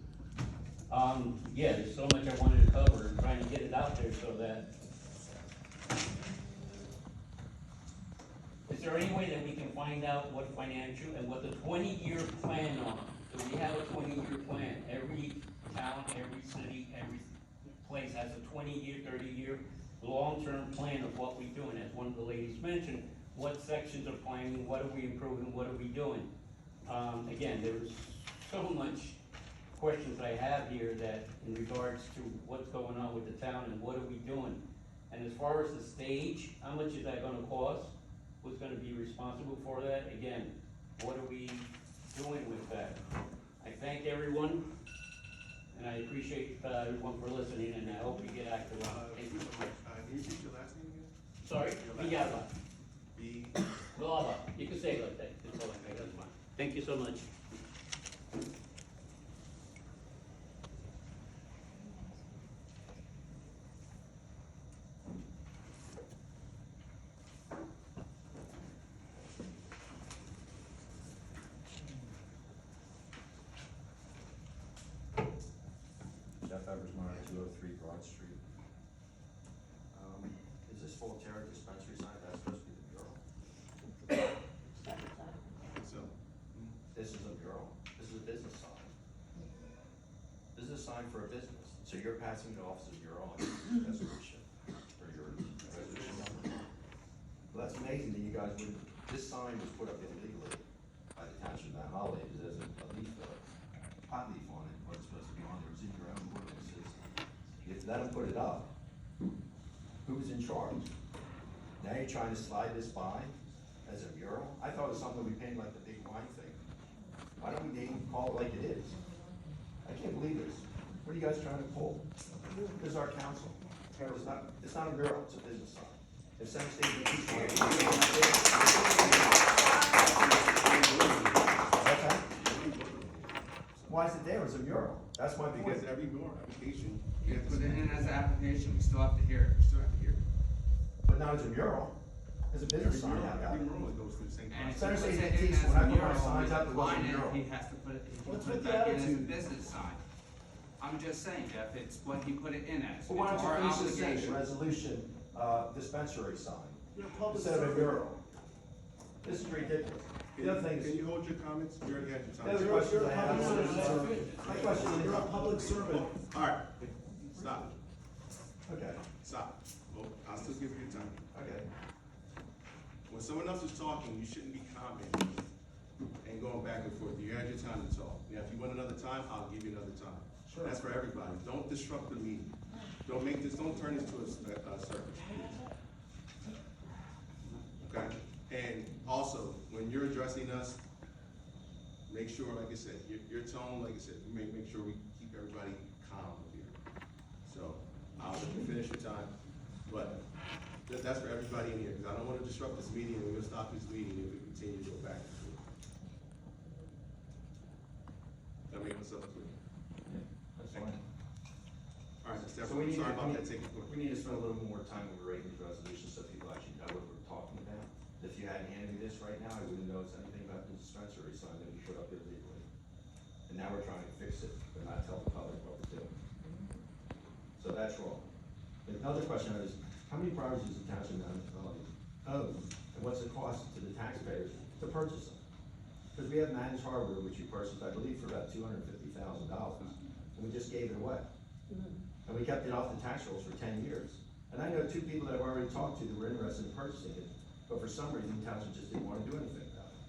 Yeah, there's so much I wanted to cover and trying to get it out there so that. Is there any way that we can find out what financial and what the 20-year plan are? Do we have a 20-year plan? Every town, every city, every place has a 20-year, 30-year long-term plan of what we're doing. As one of the ladies mentioned, what sections are planning, what are we improving, what are we doing? Again, there's so much questions I have here that in regards to what's going on with the town and what are we doing. And as far as the stage, how much is that gonna cost? Who's gonna be responsible for that? Again, what are we doing with that? I thank everyone, and I appreciate everyone for listening, and I hope we get active on it. Thank you so much. Can you repeat your last name again? Sorry? Villalba. B. Villalba. You can say it like that. That's all I think. That's fine. Thank you so much. Abbigail, 203 Broad Street. Is this Volterra dispensary sign, that's supposed to be the mural? So, This is a mural, this is a business sign. This is a sign for a business, so you're passing it off as a mural on your resolution, or your resolution number. Well, that's amazing that you guys would, this sign was put up illegally by the Township of Mount Holly, because there's a leaf, pot leaf on it, what's supposed to be on there, it was in your own ordinances. You let them put it up, who's in charge? Now you're trying to slide this by as a mural? I thought it was something we painted like the big wine thing. Why don't we call it like it is? I can't believe this. What are you guys trying to pull? This is our council. It's not a mural, it's a business sign. If Center State keeps on okay. Why is it there as a mural? That's my big. because every mural application, You put it in as an application, we still have to hear it. But not as a mural, as a business sign. every mural goes through the same And if process. Center he State puts it in Antiques, as when a I put my mural, signs up, it wasn't line a mural. He has to put it, he What's put with it the back in as a attitude? business sign. I'm just saying, Jeff, it's what he put it in as. Well, why It's don't our you please just say obligation. resolution, dispensary sign, instead of a mural? This is ridiculous. The other thing is. Can you hold your comments? You already had your time. The other question I have You're a public is, servant. my question is. You're a public servant. All right, stop, Okay, stop. Well, I'll still give you your time. okay. When someone else is talking, you shouldn't be commenting and going back and forth. You had your time to talk. Now, if you want another time, I'll give you another time. Sure. That's for everybody. Don't disrupt the meeting. Don't turn this to a circus. Okay? And also, when you're addressing us, make sure, like I said, your tone, like I said, make sure we keep everybody calm here. So, I'll let you finish your time, but that's for everybody in here, because I don't want to disrupt this meeting, and we're gonna stop this meeting if we continue to go back and forth. That make myself clear? That's fine. All right, So Stephanie, we I'm sorry need, about that taking place. we need to spend a little more time when we're writing these resolutions so people actually know what we're talking about. If you hadn't handed me this right now, I wouldn't know it's anything about the dispensary sign that we put up illegally. And now we're trying to fix it, but not tell the public what we're doing. So that's wrong. Another question is, how many properties does the township own? And what's the cost to the taxpayers to purchase them? Because we have Managed Harbor, which we purchased, I believe, for about $250,000, and we just gave it away. And we kept it off the tax rolls for 10 years. And I know two people that I've already talked to that were interested in purchasing it, but for some reason, the township just didn't want to do anything about it.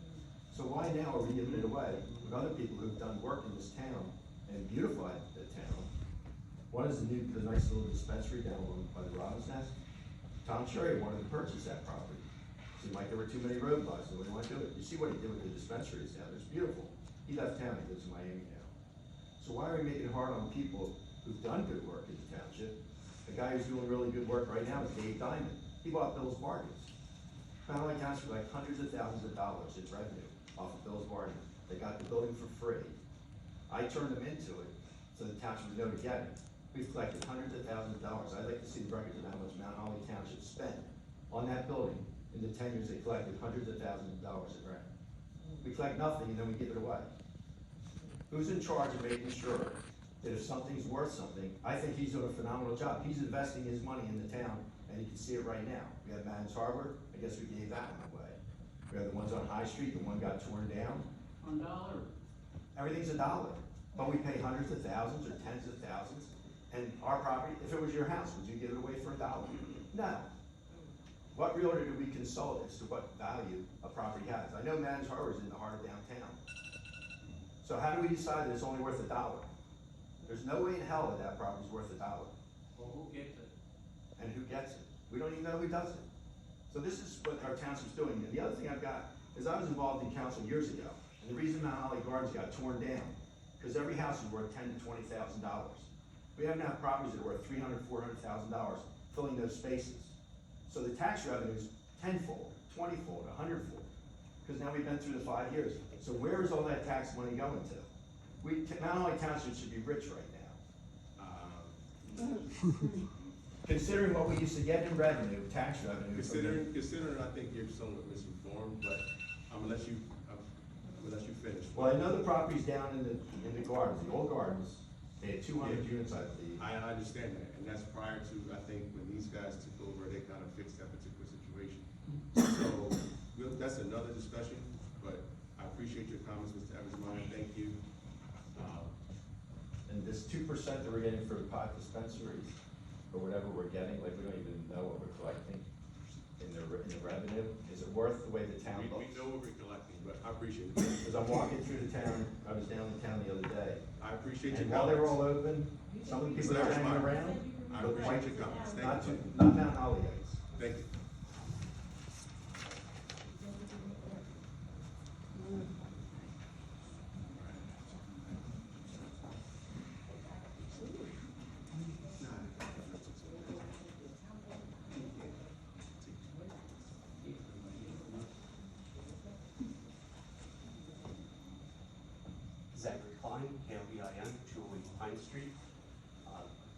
So why now are we giving it away with other people who've done work in this town and beautified the town? One is the nice little dispensary down by the Robin's Nest. Tom Cherry wanted to purchase that property. Seemed like there were too many roadblocks, and we didn't want to do it. You see what he did with the dispensaries down there, it's beautiful. He left town, he lives in Miami now. So why are we making it hard on people who've done good work in the township? The guy who's doing really good work right now is Dave Diamond. He bought Bill's Bargains. Mount Holly Township like hundreds of thousands of dollars in revenue off of Bill's Bargains. They got the building for free. I turned them into it, so the township would know to get it. We've collected hundreds of thousands of dollars. I'd like to see the records of how much Mount Holly Township spent on that building. In the 10 years, they collected hundreds of thousands of dollars in rent. We collect nothing and then we give it away. Who's in charge of making sure that if something's worth something, I think he's doing a phenomenal job. He's investing his money in the town, and you can see it right now. We have Man's Harbor, I guess we gave that one away. We have the ones on High Street, the one got torn down. $1. Everything's $1, but we pay hundreds of thousands or tens of thousands. And our property, if it was your house, would you give it away for $1? No. What realtor do we consult as to what value a property has? I know Man's Harbor is in the heart of downtown. So how do we decide that it's only worth $1? There's no way in hell that that property's worth $1. Well, who gets it? And who gets it? We don't even know who does it. So this is what our township's doing. And the other thing I've got is I was involved in council years ago. And the reason Mount Holly Gardens got torn down, because every house is worth $10,000 to $20,000. We have now properties that are worth $300,000, $400,000 filling those spaces. So the tax revenue's tenfold, 20-fold, 100-fold, because now we've been through the 5 years. So where is all that tax money going to? Mount Holly Township should be rich right now. Considering what we used to get in revenue, tax revenue. Considering, I think you're somewhat misinformed, but I'm gonna let you finish. Well, I know the properties down in the gardens, the old gardens, they had 200 units, I believe. I understand that, and that's prior to, I think, when these guys took over, they kind of fixed that particular situation. So, that's another discussion, but I appreciate your comments, Mr. Evans, thank you. And this 2% that we're getting for the pot dispensaries, or whatever we're getting, like, we don't even know what we're collecting in the revenue. Is it worth the way the town looks? We know what we're collecting, but I appreciate it. Because I'm walking through the town, I was down in town the other day. I appreciate your And while they were comments. all open, some of the people that were hanging around. I looked appreciate like- your comments, Not thank you. not Mount Hollyites. Thank you. Zachary Klein, KLVIN, 208 Pine Street.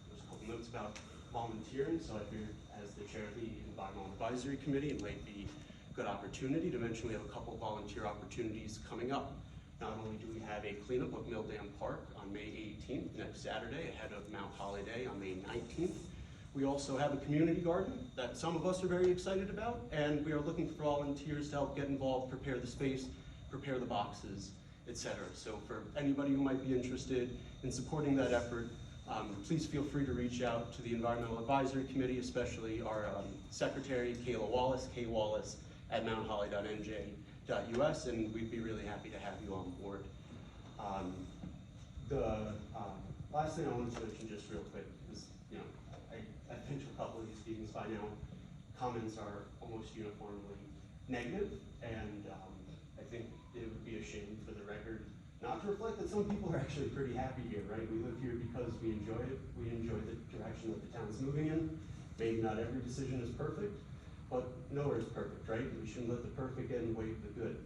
There's a couple notes about volunteering, so I figured as the chair of the Environmental Advisory Committee, it might be a good opportunity to mention we have a couple volunteer opportunities coming up. Not only do we have a cleanup of Mill Dam Park on May 18th, next Saturday, ahead of Mount Holly Day on May 19th, We also have a community garden that some of us are very excited about, and we are looking for volunteers to help get involved, prepare the space, prepare the boxes, etc. So for anybody who might be interested in supporting that effort, please feel free to reach out to the Environmental Advisory Committee, especially our Secretary, Kayla Wallace, kwallace@mountholly.nj.us, and we'd be really happy to have you on board. The last thing I wanted to mention just real quick is, I've been to a couple of these meetings by now. Comments are almost uniformly negative, and I think it would be a shame for the record not to reflect that some people are actually pretty happy here, right? We live here because we enjoy it. We enjoy the direction that the town's moving in. Maybe not every decision is perfect, but nowhere is perfect, right? We shouldn't let the perfect get in the way of the good.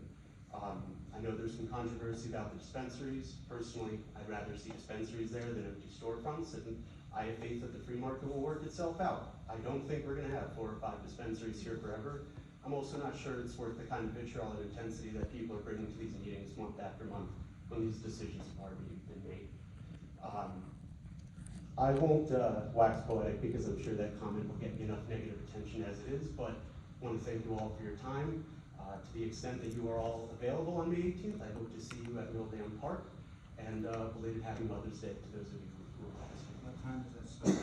I know there's some controversy about the dispensaries. Personally, I'd rather see dispensaries there than empty storefronts, and I have faith that the free market will work itself out. I don't think we're gonna have 4 or 5 dispensaries here forever. I'm also not sure it's worth the kind of vitriol and intensity that people are bringing to these meetings month after month when these decisions have already been made. I won't wax poetic because I'm sure that comment will get me enough negative attention as it is, but I want to thank you all for your time. To the extent that you are all available on May 18th, I hope to see you at Milldam Park, and belated Happy Mother's Day to those of you who are listening. What time does that start?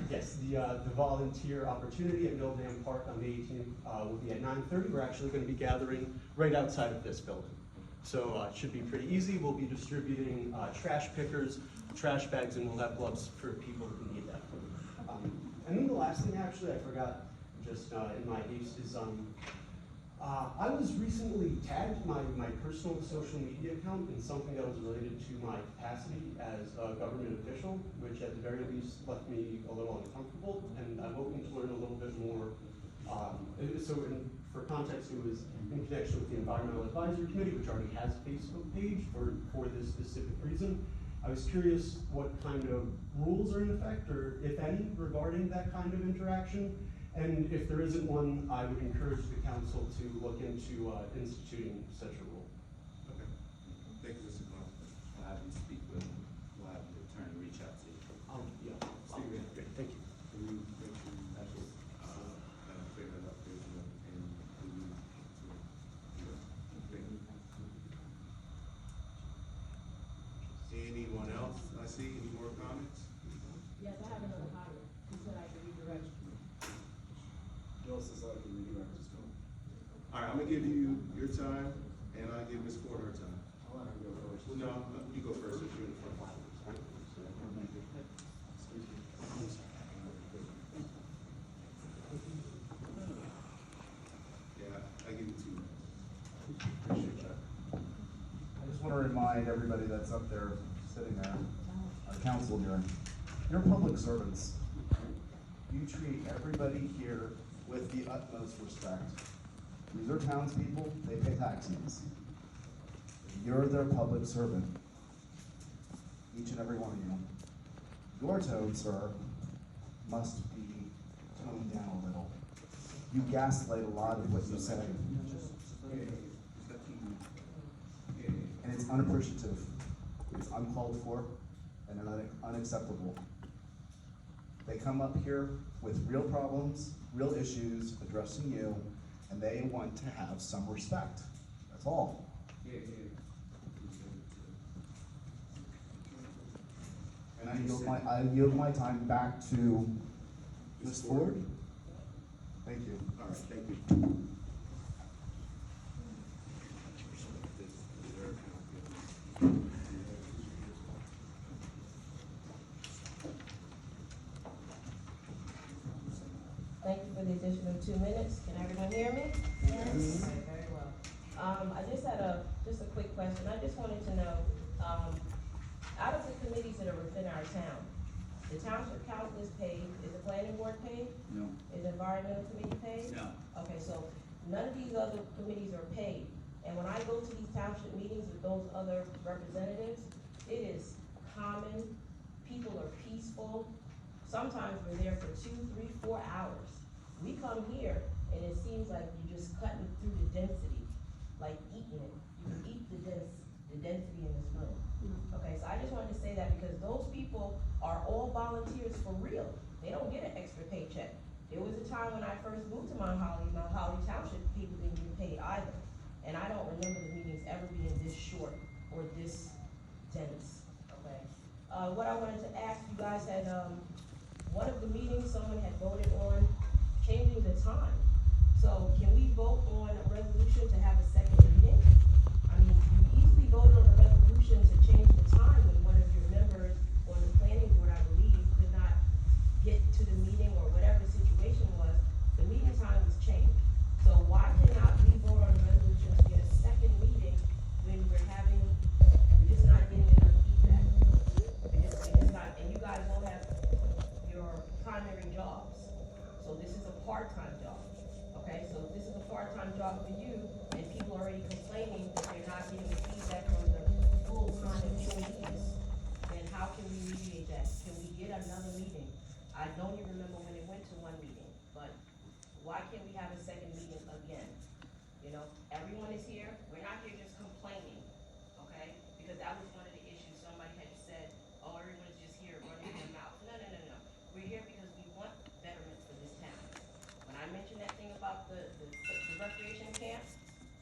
Yes, the volunteer opportunity at Milldam Park on May 18th will be at 9:30. We're actually going to be gathering right outside of this building. So it should be pretty easy. We'll be distributing trash pickers, trash bags, and we'll have gloves for people who need that. And then the last thing, actually, I forgot just in my haste is I was recently tagged my personal social media account in something that was related to my capacity as a government official, which at the very least left me a little uncomfortable, and I'm hoping to learn a little bit more. For context, it was in connection with the Environmental Advisory Committee, which already has a Facebook page for this specific reason. I was curious what kind of rules are in effect, or if any, regarding that kind of interaction. And if there isn't one, I would encourage the council to look into instituting such a rule. Okay. Thank you, Mr. Clark. We'll have you speak with him. We'll have the attorney reach out to you. Yeah. Great. Thank you. Can you make sure you have this, clear that up, and anyone else? I see any more comments? Yes, I have another comment. You said I could redirect. All right, I'm gonna give you your time, and I'll give Ms. Porter her time. I want to go first. No, you go first if you're in front. Yeah, I give you 2 minutes. Appreciate that. I just want to remind everybody that's up there, sitting there, our council here, you're public servants. You treat everybody here with the utmost respect. These are townspeople, they pay taxes. You're their public servant, each and every one of you. Your tone, sir, must be toned down a little. You gaslight a lot of what you say. And it's unappreciative, it's uncalled for, and unacceptable. They come up here with real problems, real issues, addressing you, and they want to have some respect. That's all. And I yield my time back to Ms. Ford. Thank you. All right, thank you. Thank you for the additional 2 minutes. Can everyone hear me? Yes. Okay, very well. I just had a quick question. I just wanted to know, out of the committees that are within our town, the township council is paid, is the planning board paid? No. Is the environmental committee paid? No. Okay, so none of these other committees are paid. And when I go to these township meetings with those other representatives, it is common, people are peaceful. Sometimes we're there for 2, 3, 4 hours. We come here and it seems like you're just cutting through the density, like eating it. You can eat the density in this room. Okay, so I just wanted to say that because those people are all volunteers for real. They don't get an There was a time when I first moved to Mount Holly Township, people didn't get paid either. And I don't remember the meetings ever being this short or this dense, okay? What I wanted to ask, you guys had, one of the meetings, someone had voted on changing the time. So can we vote on a resolution to have a second meeting? I mean, you easily voted on a resolution to change the time when one of your members on the planning board, I believe, could not get to the meeting or whatever the situation was. The meeting time was changed. So why cannot we vote on a resolution to get a second meeting when we're just not getting enough feedback? We're just not, and you guys won't have your primary jobs. So this is a part-time job, okay? So if this is a part-time job for you, and people are already complaining that they're not getting the feedback from the full-time employees, then how can we mediate that? Can we get another meeting? I don't even remember when it went to one meeting, but why can't we have a second meeting again? You know, everyone is here, we're not here just complaining, okay? Because that was one of the issues, somebody had said, oh, everyone's just here running their mouth. No. We're here because we want betterment for this town. When I mentioned that thing about the recreation camp,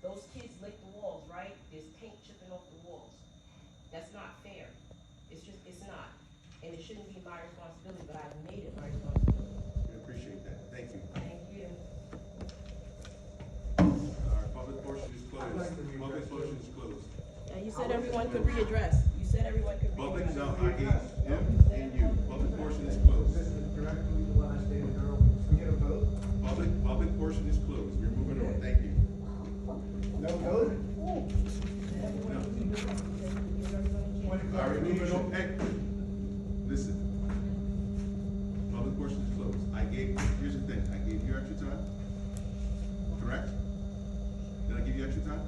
those kids lick the walls, right? There's paint chipping off the walls. That's not fair. It's not. And it shouldn't be my responsibility, but I've made it my responsibility. We appreciate that. Thank you. Thank you. All right, public portion is closed. Public portion is closed. You said everyone could readdress. You said everyone could Public, readdress. no, I gave him and you. Public portion is closed. This is directly what I stated earlier. We get a vote? Public portion is closed. We're moving on. Thank you. No vote? No. All right, moving on. Hey, listen. Public portion is closed. Here's the thing. I gave you extra time. Correct? Did I give you extra time?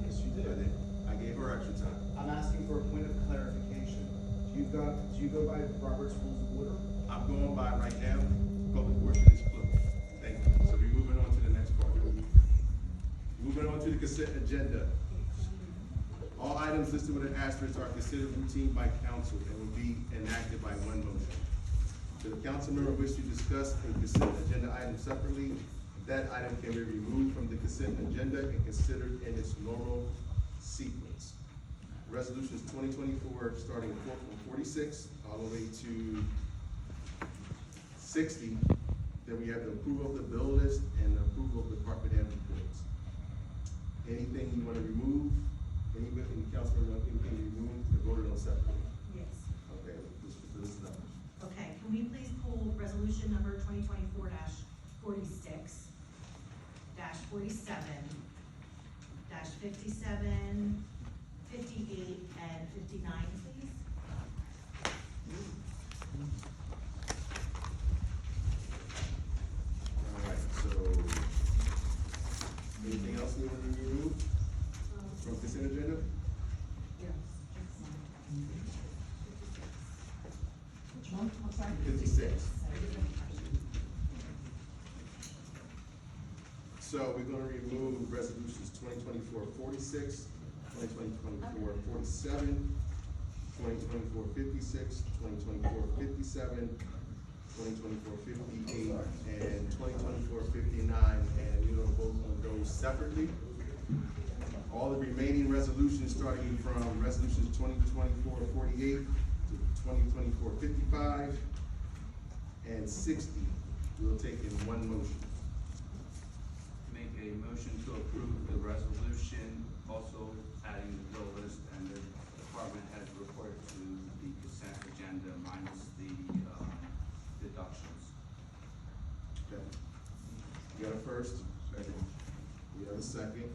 Yes, you I did. did. I gave her extra time. I'm asking for a point of clarification. Do you go by Robert's Rules of Order? I'm going by right now. Public portion is closed. Thank you. So we're moving on to the next part. Moving on to the consent agenda. All items listed with an asterisk are considered routine by council and will be enacted by one motion. Should a council member wish to discuss a consent agenda item separately, that item can be removed from the consent agenda and considered in its normal sequence. Resolutions 2024, starting from 46 all the way to 60. Then we have the approval of the bill list and the approval of the department head reports. Anything you want to remove? Anybody in the council member, anything removed, to vote on separately? Yes. Okay, this is numbers. Okay, can we please pull resolution number 2024-46, -47, -57, 58, and 59, please? All right, so anything else you want to remove from consent agenda? Which one? I'm sorry. 56. So we're gonna remove resolutions 2024-46, 2024-47, 2024-56, 2024-57, 2024-58, and 2024-59, and we're gonna vote on those separately. All the remaining resolutions, starting from resolutions 2024-48 to 2024-55 and 60, we'll take in one motion. Make a motion to approve the resolution, also adding the bill list and the department head report to the consent agenda minus the deductions. Okay. You got a first? Second. We have a second.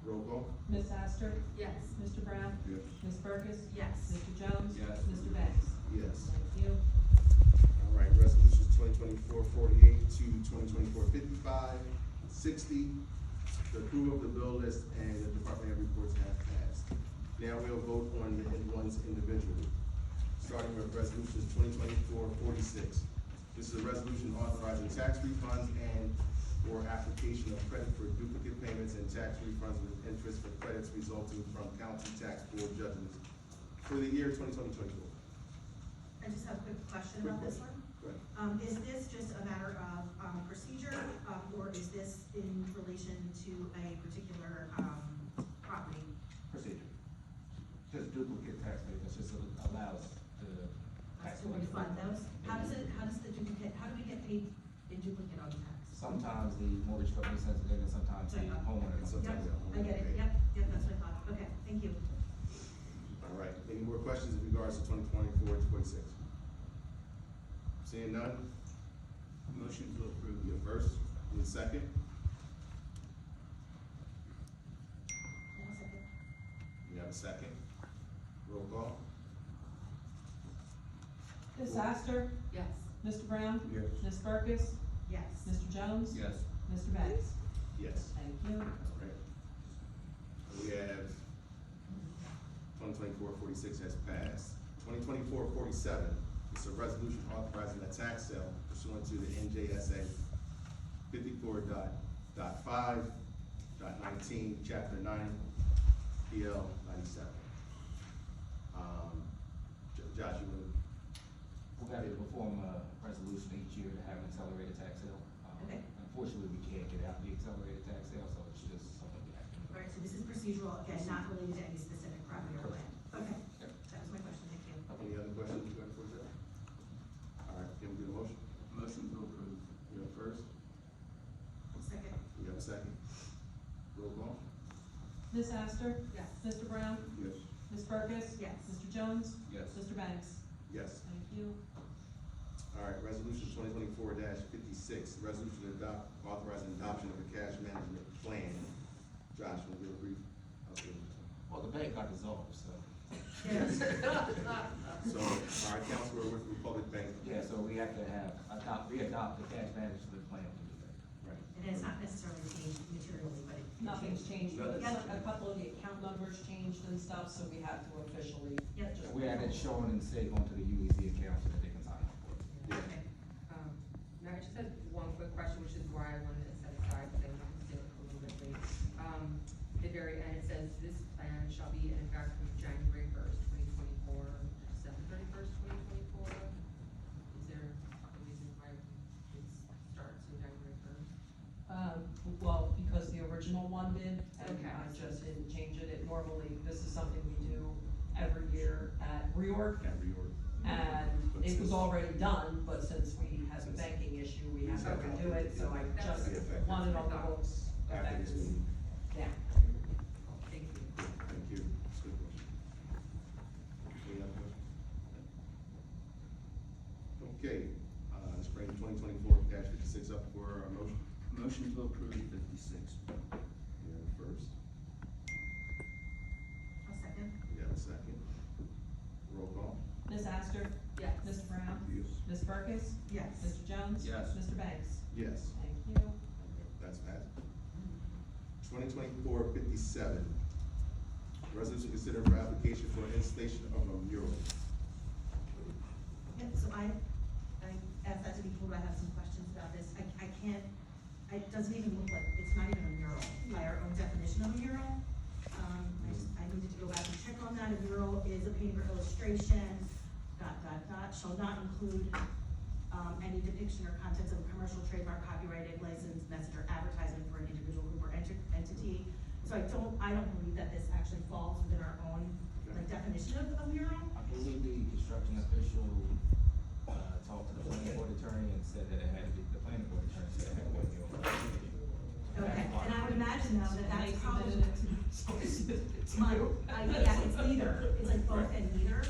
Roll call? Ms. Astor? Yes. Mr. Brown? Yes. Ms. Burkus? Yes. Mr. Jones? Yes. Mr. Banks? Yes. Thank you. All right, resolutions 2024-48 to 2024-55, 60, the approval of the bill list and the department head reports have passed. Now we'll vote on the ones individually, starting with resolutions 2024-46. This is a resolution authorizing tax refunds and or application of credit for duplicate payments and tax refunds with interest for credits resulting from county tax board judgments for the year 2024. I just have a quick question about this one. Is this just a matter of, procedure, or is this in relation to a particular, property? Procedure. Just duplicate tax payments, just allows the tax To refund those? How do we get paid in duplicate on tax? Sometimes the mortgage company sends it in, and sometimes the homeowner. Yep, I get it, yep, that's what I thought, okay, thank you. All right, any more questions in regards to 2024-26? Seeing none, Motion to approve. your first, need a second? You have a second? Roll call? Ms. Astor? Yes. Mr. Brown? Yes. Ms. Burkus? Yes. Mr. Jones? Yes. Mr. Banks? Yes. Thank you. All right. We have 2024-46 has passed. 2024-47, it's a resolution authorizing a tax sale pursuant to the NJSA 54.5.19, Chapter 9, PL 97. Josh, you want We got to perform a resolution each year to have an accelerated tax sale. Okay. Unfortunately, we can't get out the accelerated tax sale, so it's just something we have to do. All right, so this is procedural, again, not related to any specific property or land. Okay, Yep. that was my question, thank you. any other questions you got for Joe? All right, can we get a motion? Motion to approve. You have first, Second. you have a second. Roll call? Ms. Astor? Yes. Mr. Brown? Yes. Ms. Burkus? Yes. Mr. Jones? Yes. Mr. Banks? Yes. Thank you. All right, resolution 2024-56, resolution authorizing adoption of a cash management plan. Josh, will you give a brief update? Well, the bank got dissolved, so. Yes. So, our accounts were with Republic Bank. Yeah, so we have to re-adopt the cash management plan to do that. Right. And it's not necessarily changed materially, but it. Nothing's changed, but Yep. a couple of the account numbers changed and stuff, so we have to officially. Yep. just- We had it shown and saved onto the UEZ account so that they can sign up for it. Okay. Now, I just had one quick question, which is why I wanted to set aside, because I wanted to stay a little bit late. The very end, it says, this plan shall be in effect from January 1st, 2024, December 31st, 2024. Is there a reason why it starts on January 1st? Well, because the original one did, and Okay. I just didn't change it. It normally, this is something we do every year at reorg. And it was already done, but since we had the banking issue, we have to redo it, so I just wanted on the books. After this meeting. Yeah. Thank you. Thank you. That's a good question. Any other questions? Okay, let's bring 2024-56 up for a motion. Motion to approve 56. Here first, I'll second. we have a second. Roll call? Ms. Astor? Yes. Mr. Brown? Yes. Ms. Burkus? Yes. Mr. Jones? Yes. Mr. Banks? Yes. Thank you. That's passed. 2024-57, resolution considered for application for installation of a mural. Yep, so I asked that to be pulled, I have some questions about this, I can't, it doesn't even look like, it's not even a mural, by our own definition of a mural. I needed to go back and check on that, a mural is a painting or illustration, shall not include, any depiction or contents of a commercial, trademark, copyrighted, licensed, message, or advertisement for an individual group or entity. So I don't believe that this actually falls within our own, like, definition of mural. I believe the construction official, talked to the planning board attorney and said that it had to be, the planning board attorney said it had to be. Okay, and I would imagine though that that's They probably. submitted it to me, so I submitted it to you. Yeah, it's neither, it's like both and neither.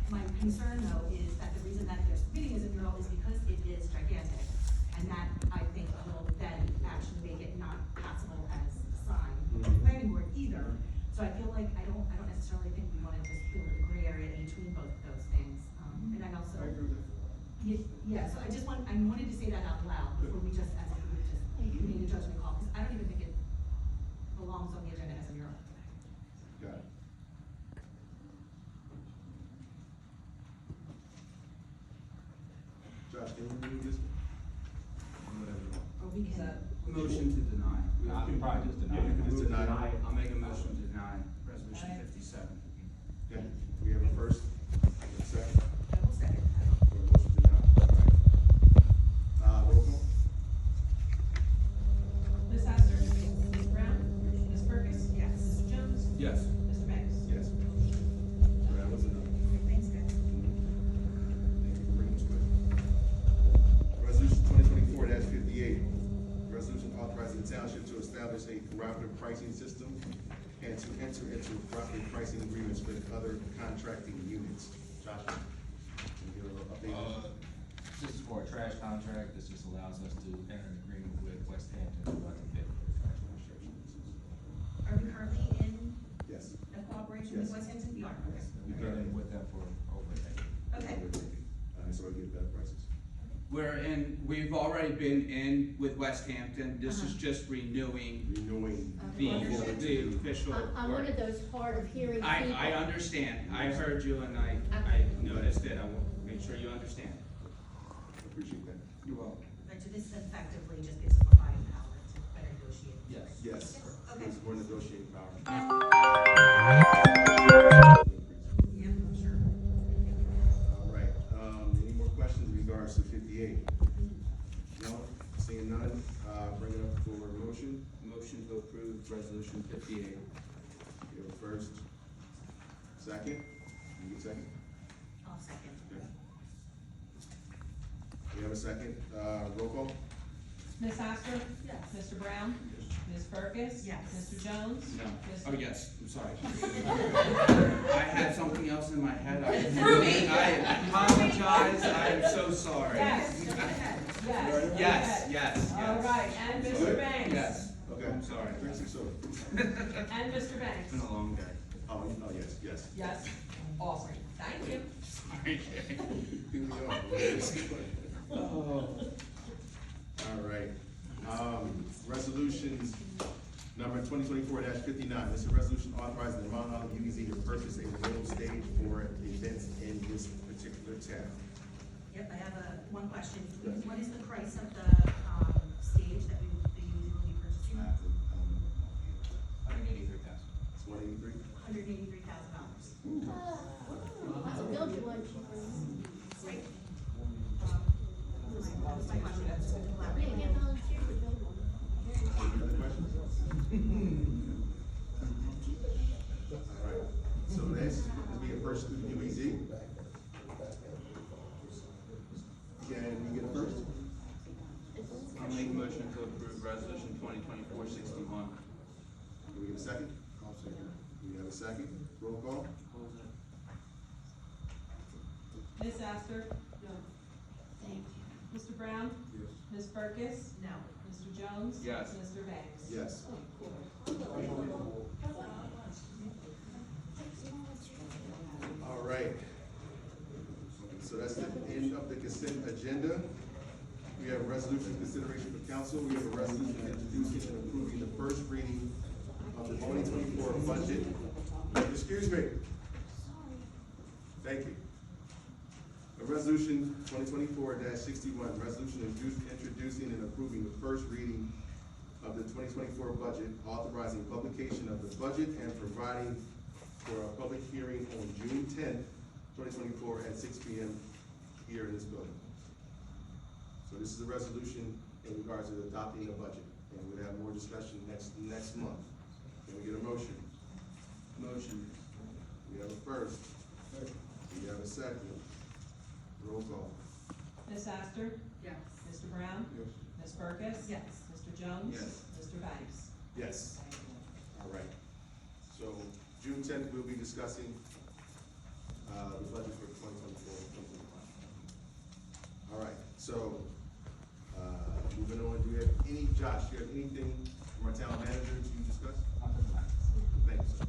My concern though is that the reason that they're submitting as a mural is because it is gigantic. And that, I think, will then actually make it not passable as a sign for the planning board either. So I feel like, I don't necessarily think we wanna just build a gray area in between both of those things. And I also. I agree with that. Yeah, so I wanted to say that out loud before we just, as a group, just made a judgment call, because I don't even think it belongs on the agenda as a mural. Got it. Josh, can you read this one? Whatever. Or we can. Motion to deny. I can probably just deny Yeah, you it. can Just move to deny. deny. I'll make a motion to deny resolution Aye. 57. Okay, we have a first, and a second. I will second. We have a authorizing the township to establish a cooperative pricing system and to enter into cooperative pricing agreements with other contracting units. Josh, can you give a little update? This is for a trash contract. This just allows us to enter an agreement with West Hampton about the bid for the trash restrictions. Are we currently in Yes. a cooperation with Yes. West Hampton? We are, okay. We've been with them for over a decade. Okay. So we get better prices. We've already been in with West Hampton, this is just renewing the official I'm one work. of those hard of hearing people. I understand, I heard you and I noticed it, I will make sure you understand. Appreciate that. You're welcome. Right, so this effectively just gives them a buying power to better negotiate. Yes. Yes. Okay. It's more negotiating power. Yeah, sure. All right, any more questions in regards to 58? No, seeing none, bring it up for a motion. Motion to approve resolution 58. You have a first, second, you get second? I'll second. We have a second, roll call? Ms. Astor? Yes. Mr. Brown? Ms. Burkus? Yes. Mr. Jones? No, Mr. oh yes, I'm sorry. I had something else in my head, I apologize, I am so sorry. Yes. Yes. Yes. All right, and Mr. Banks? Yes, Okay. I'm sorry. And Mr. Banks? It's been a long day. Oh, yes. Yes, awesome, thank you. Sorry. Here we are. All right, resolutions number 2024-59. This is a resolution authorizing the Mount Olive UEZ to purchase a little stage for events in this particular town. Yep, I have one question. Yes. What is the price of the, stage that we will be purchasing? $183,000. It's 183. $183,000. I'll build you one. Great. That was my question. Yeah, get volunteer to build one. Any other questions? All right, so next will be a first through UEZ. Can we get a first? I'll make a motion to approve resolution 2024-61. Can we get a second? I'll second. We have a second, roll call? Ms. Astor? No. Thank you. Mr. Brown? Yes. Ms. Burkus? No. Mr. Jones? Yes. Mr. Banks? Yes. All right. So that's the end of the consent agenda. We have resolution consideration for council. We have a resolution introducing and approving the first reading of the 2024 budget. Excuse me. Thank you. A resolution 2024-61, resolution introducing and approving the first reading of the 2024 budget, authorizing publication of the budget and providing for a public hearing on June 10th, 2024 at 6 p.m. here in this building. So this is a resolution in regards to adopting the budget, and we'll have more discussion next month. Can we get a motion? Motion. We have a first. We have a second. Roll call. Ms. Astor? Yes. Mr. Brown? Yes. Ms. Burkus? Yes. Mr. Jones? Yes. Mr. Banks? Yes. All right. So June 10th, we'll be discussing the budget for 2024. All right, so moving on, do you have Josh, do you have anything from our town manager to discuss? Thank you, sir.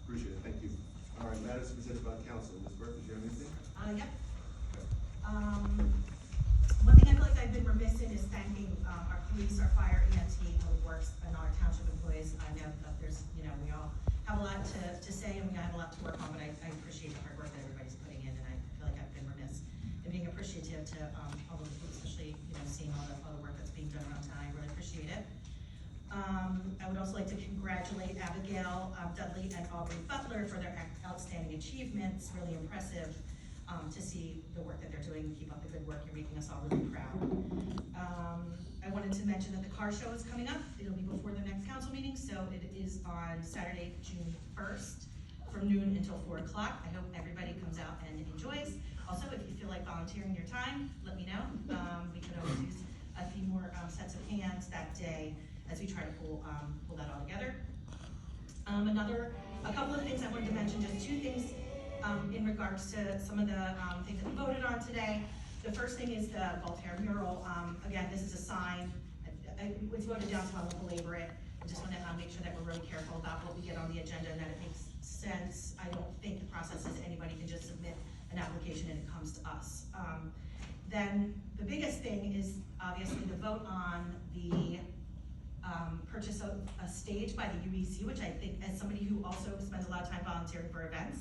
Appreciate it, thank you. All right, matters presented by council. Ms. Burke, do you have anything? Yep. One thing I feel like I've been remiss in is thanking, our police, our fire, EMT, public works, and our township employees. I know that there's, we all have a lot to say and we have a lot to work on, but I appreciate the hard work that everybody's putting in, and I feel like I've been remiss in being appreciative to, all of the police, especially, seeing all the work that's being done around town. I really appreciate it. I would also like to congratulate Abbigail, Dudley, and Aubree Butler for their outstanding achievements. Really impressive to see the work that they're doing. Keep up the good work. You're making us all really proud. I wanted to mention that the car show is coming up. It'll be before the next council meeting, so it is on Saturday, June 1st, from noon until 4 o'clock. I hope everybody comes out and enjoys. Also, if you feel like volunteering your time, let me know. We could always use a few hands that day as we try to pull that all together. A couple of things I wanted to mention, just two things in regards to some of the things that we voted on today. The first thing is the Voltaire mural. Again, this is a sign. It's voted down, so I won't belabor it. I just want to make sure that we're really careful about what we get on the agenda and that it makes sense. I don't think the process is anybody can just submit an application and it comes to us. Then the biggest thing is obviously the vote on the purchase of a stage by the UEC, which I think, as somebody who also spends a lot of time volunteering for events,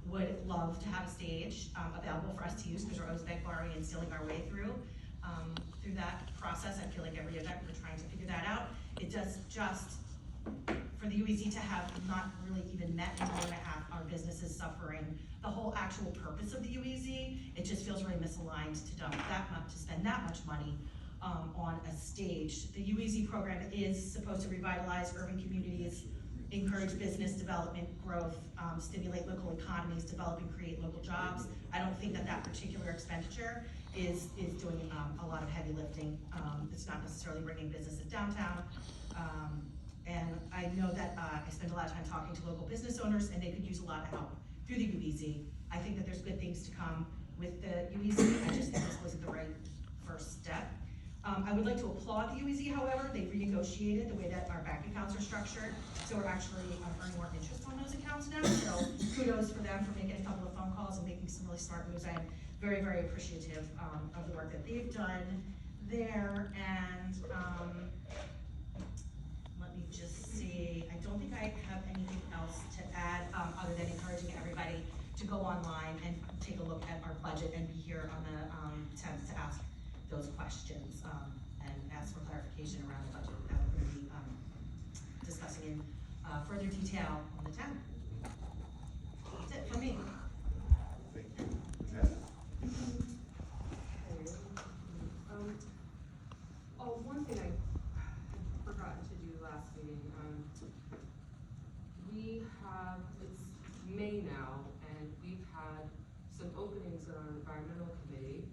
would love to have a stage available for us to use, because we're always borrowing and stealing our way through that process. I feel like every event we're trying to figure that out. It does just, for the UEC to have not really even met in 1.5 our businesses suffering the whole actual purpose of the UEC, it just feels really misaligned to spend that much money on a stage. The UEZ program is supposed to revitalize urban communities, encourage business development, growth, stimulate local economies, develop and create local jobs. I don't think that particular expenditure is doing a lot of heavy lifting. It's not necessarily bringing businesses downtown. And I know that I spend a lot of time talking to local business owners, and they could use a lot of help through the UEZ. I think that there's good things to come with the UEZ. I just think this wasn't the right first step. I would like to applaud the UEZ, however. They renegotiated the way that our bank accounts are structured, so we're actually earning more interest on those accounts now. So kudos for them for making a couple of phone calls and making some really smart moves. I am very, very appreciative of the work that they've done there. And let me just see. I don't think I have anything else to add other than encouraging everybody to go online and take a look at our budget and be here on the 10th to ask those questions and ask for clarification around the budget that we're going to be discussing in further detail on the 10th. That's it for me. Thank you. Ms. One thing I forgot to do last meeting. It's May now, and we've had some openings on our environmental committee.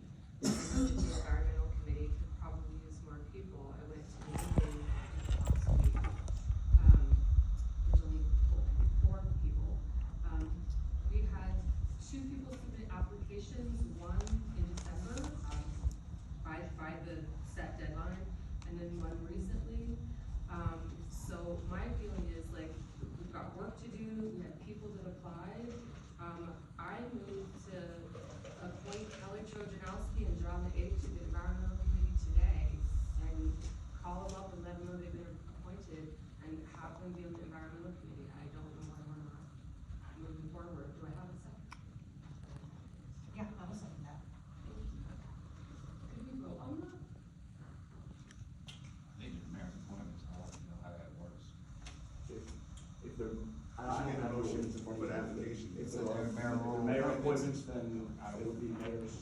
The environmental committee could probably use more people. I went to the meeting last week. There's only 4 people. We had 2 people submit applications, one in December, by the set deadline, and then one recently. So my feeling is, like, we've got work to do. We had people that applied. I moved to appoint Kelly Trojanowski and John McAbe to the environmental committee today, and call them up and let them know they've been appointed, and have them be on the environmental committee. I don't know why we're not moving forward. Do I have a second? Yeah, I will second that. Could we vote on that? I think the mayor's appointments, I want to know how that works. If they're, I get a motion for the application. If they're mayor appointments, then it would be the mayor's.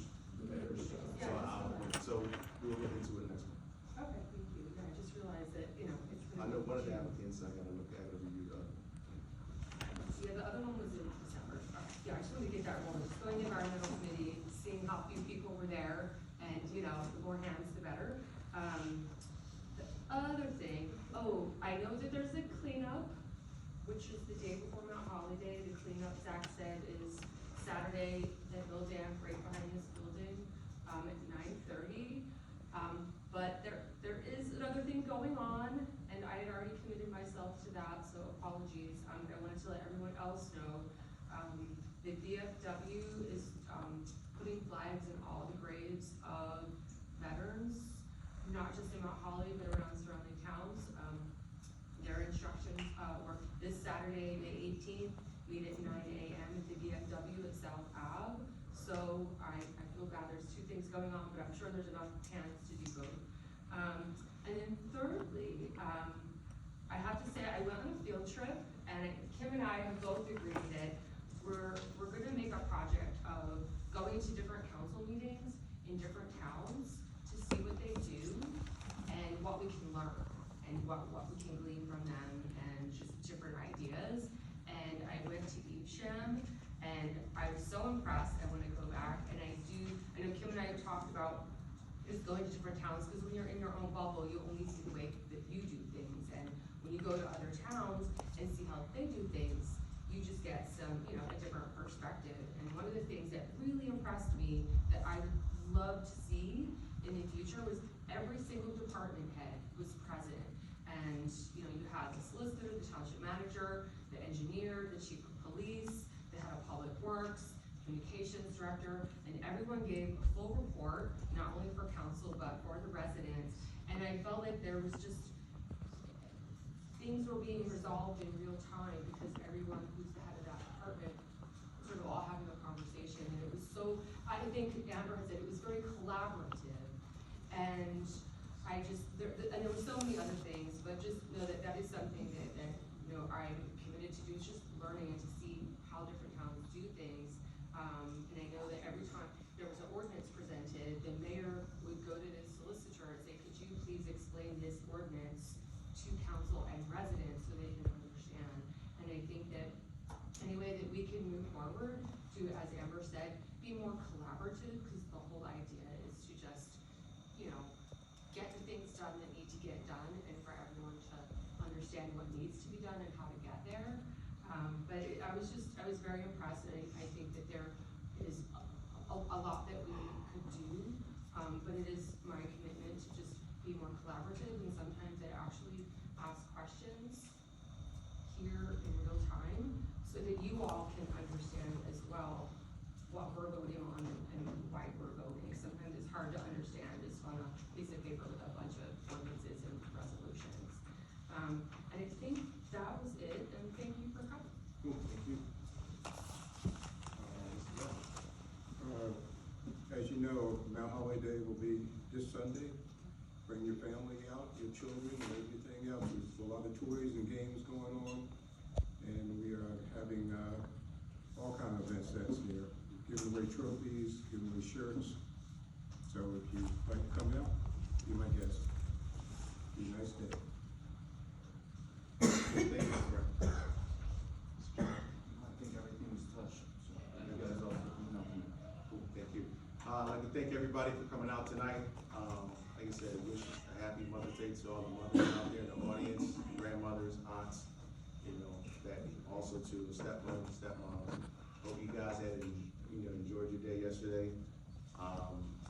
So we'll get into it next month. Okay, thank you. Yeah, I just realized that, it's been. I know one of the applicants, I gotta look at it, review the other. Yeah, the other one was in December. Yeah, I just wanted to get that rolling. Just going to the environmental committee, seeing how few people were there, and, the more hands, the better. The other thing, I know that there's a cleanup, which is the day before Mount Holiday. The cleanup, Zach said, is Saturday at Mill Dam, right behind this building, at 9:30. But there is another thing going on, and I had already committed myself to that, so apologies. I wanted to let everyone else know. The VFW is putting flags in all the graves of veterans, not just in Mount Holly, but around surrounding towns. Their instructions were this Saturday, May 18th, meet at 9 a.m. at the VFW at South Ave. So I feel bad, there's 2 things going on, but I'm sure there's enough hands to do both. And then thirdly, I have to say, I went on a field trip, and Kim and I have both agreed that we're gonna make a project of going to different council meetings in different towns to see what they do and what we can learn and what we can glean from them and just different ideas. And I went to Evesham, and I was so impressed. I want to go back, and I know Kim and I have talked about just going to different towns, because when you're in your own bubble, you only see the way that you do things, and when you go to other towns and see how they do things, you just get some, a different perspective. And one of the things that really impressed me that I would love to see in the future was every single department head was present. And, you had the solicitor, the township manager, the engineer, the chief of police, the head of public works, communications director, and everyone gave a full report, not only for council, but for the residents. And I felt like there was just, things were being resolved in real time because everyone who's the head of that department sort of all having a conversation. And it was so, I think Amber had said, it was very collaborative. And and there were so many other things, but just know that that is something that I'm committed to do, is just learning and to see how different towns do things. And I know that every time there was an ordinance presented, the mayor would go to the solicitor and say, could you please explain this ordinance to council and residents so they can understand. And I think that any way that we can move forward to, as Amber said, be more collaborative, because the whole idea is to just, get the things done that need to get done, and for everyone to understand what needs to be done and how to get there. But I was very impressed, and I think that there is a lot that we could do, but it is my commitment to just be more collaborative, and sometimes I actually ask questions here in real time, so that you all can understand as well what we're voting on and why we're voting. Sometimes it's hard to understand just on a piece of paper with a bunch of ordinances and resolutions. And I think that was it, and thank you for coming. Cool, thank you. As you know, Mount Holly Day will be this Sunday. Bring your family out, your children, and everything else. There's a lot of toys and games going on, and we are having all kind of events that's there. Giving away trophies, giving away shirts. So if you'd like to come out, be my guest. Be a nice day. Thank you, sir. I think everything was touched, so you guys all, cool, thank you. I'd like to thank everybody for coming out tonight. Like I said, wish a happy Mother's Day to all the mothers out there in the audience, grandmothers, aunts, that also to stepmoms, stepmoms. Hope you guys had enjoyed your day yesterday.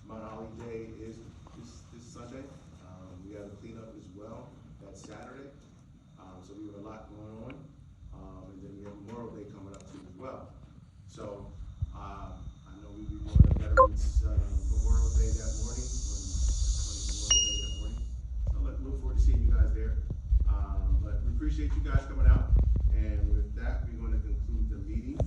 Mount Holly Day is this Sunday. We have a cleanup as well. That's Saturday. So we have a lot going on. And then we have Memorial Day coming up too as well. So I know we'll be doing a Veterans Memorial Day that morning. So look forward to seeing you guys there. But we appreciate you guys coming out. And with that, we're going to conclude the meeting.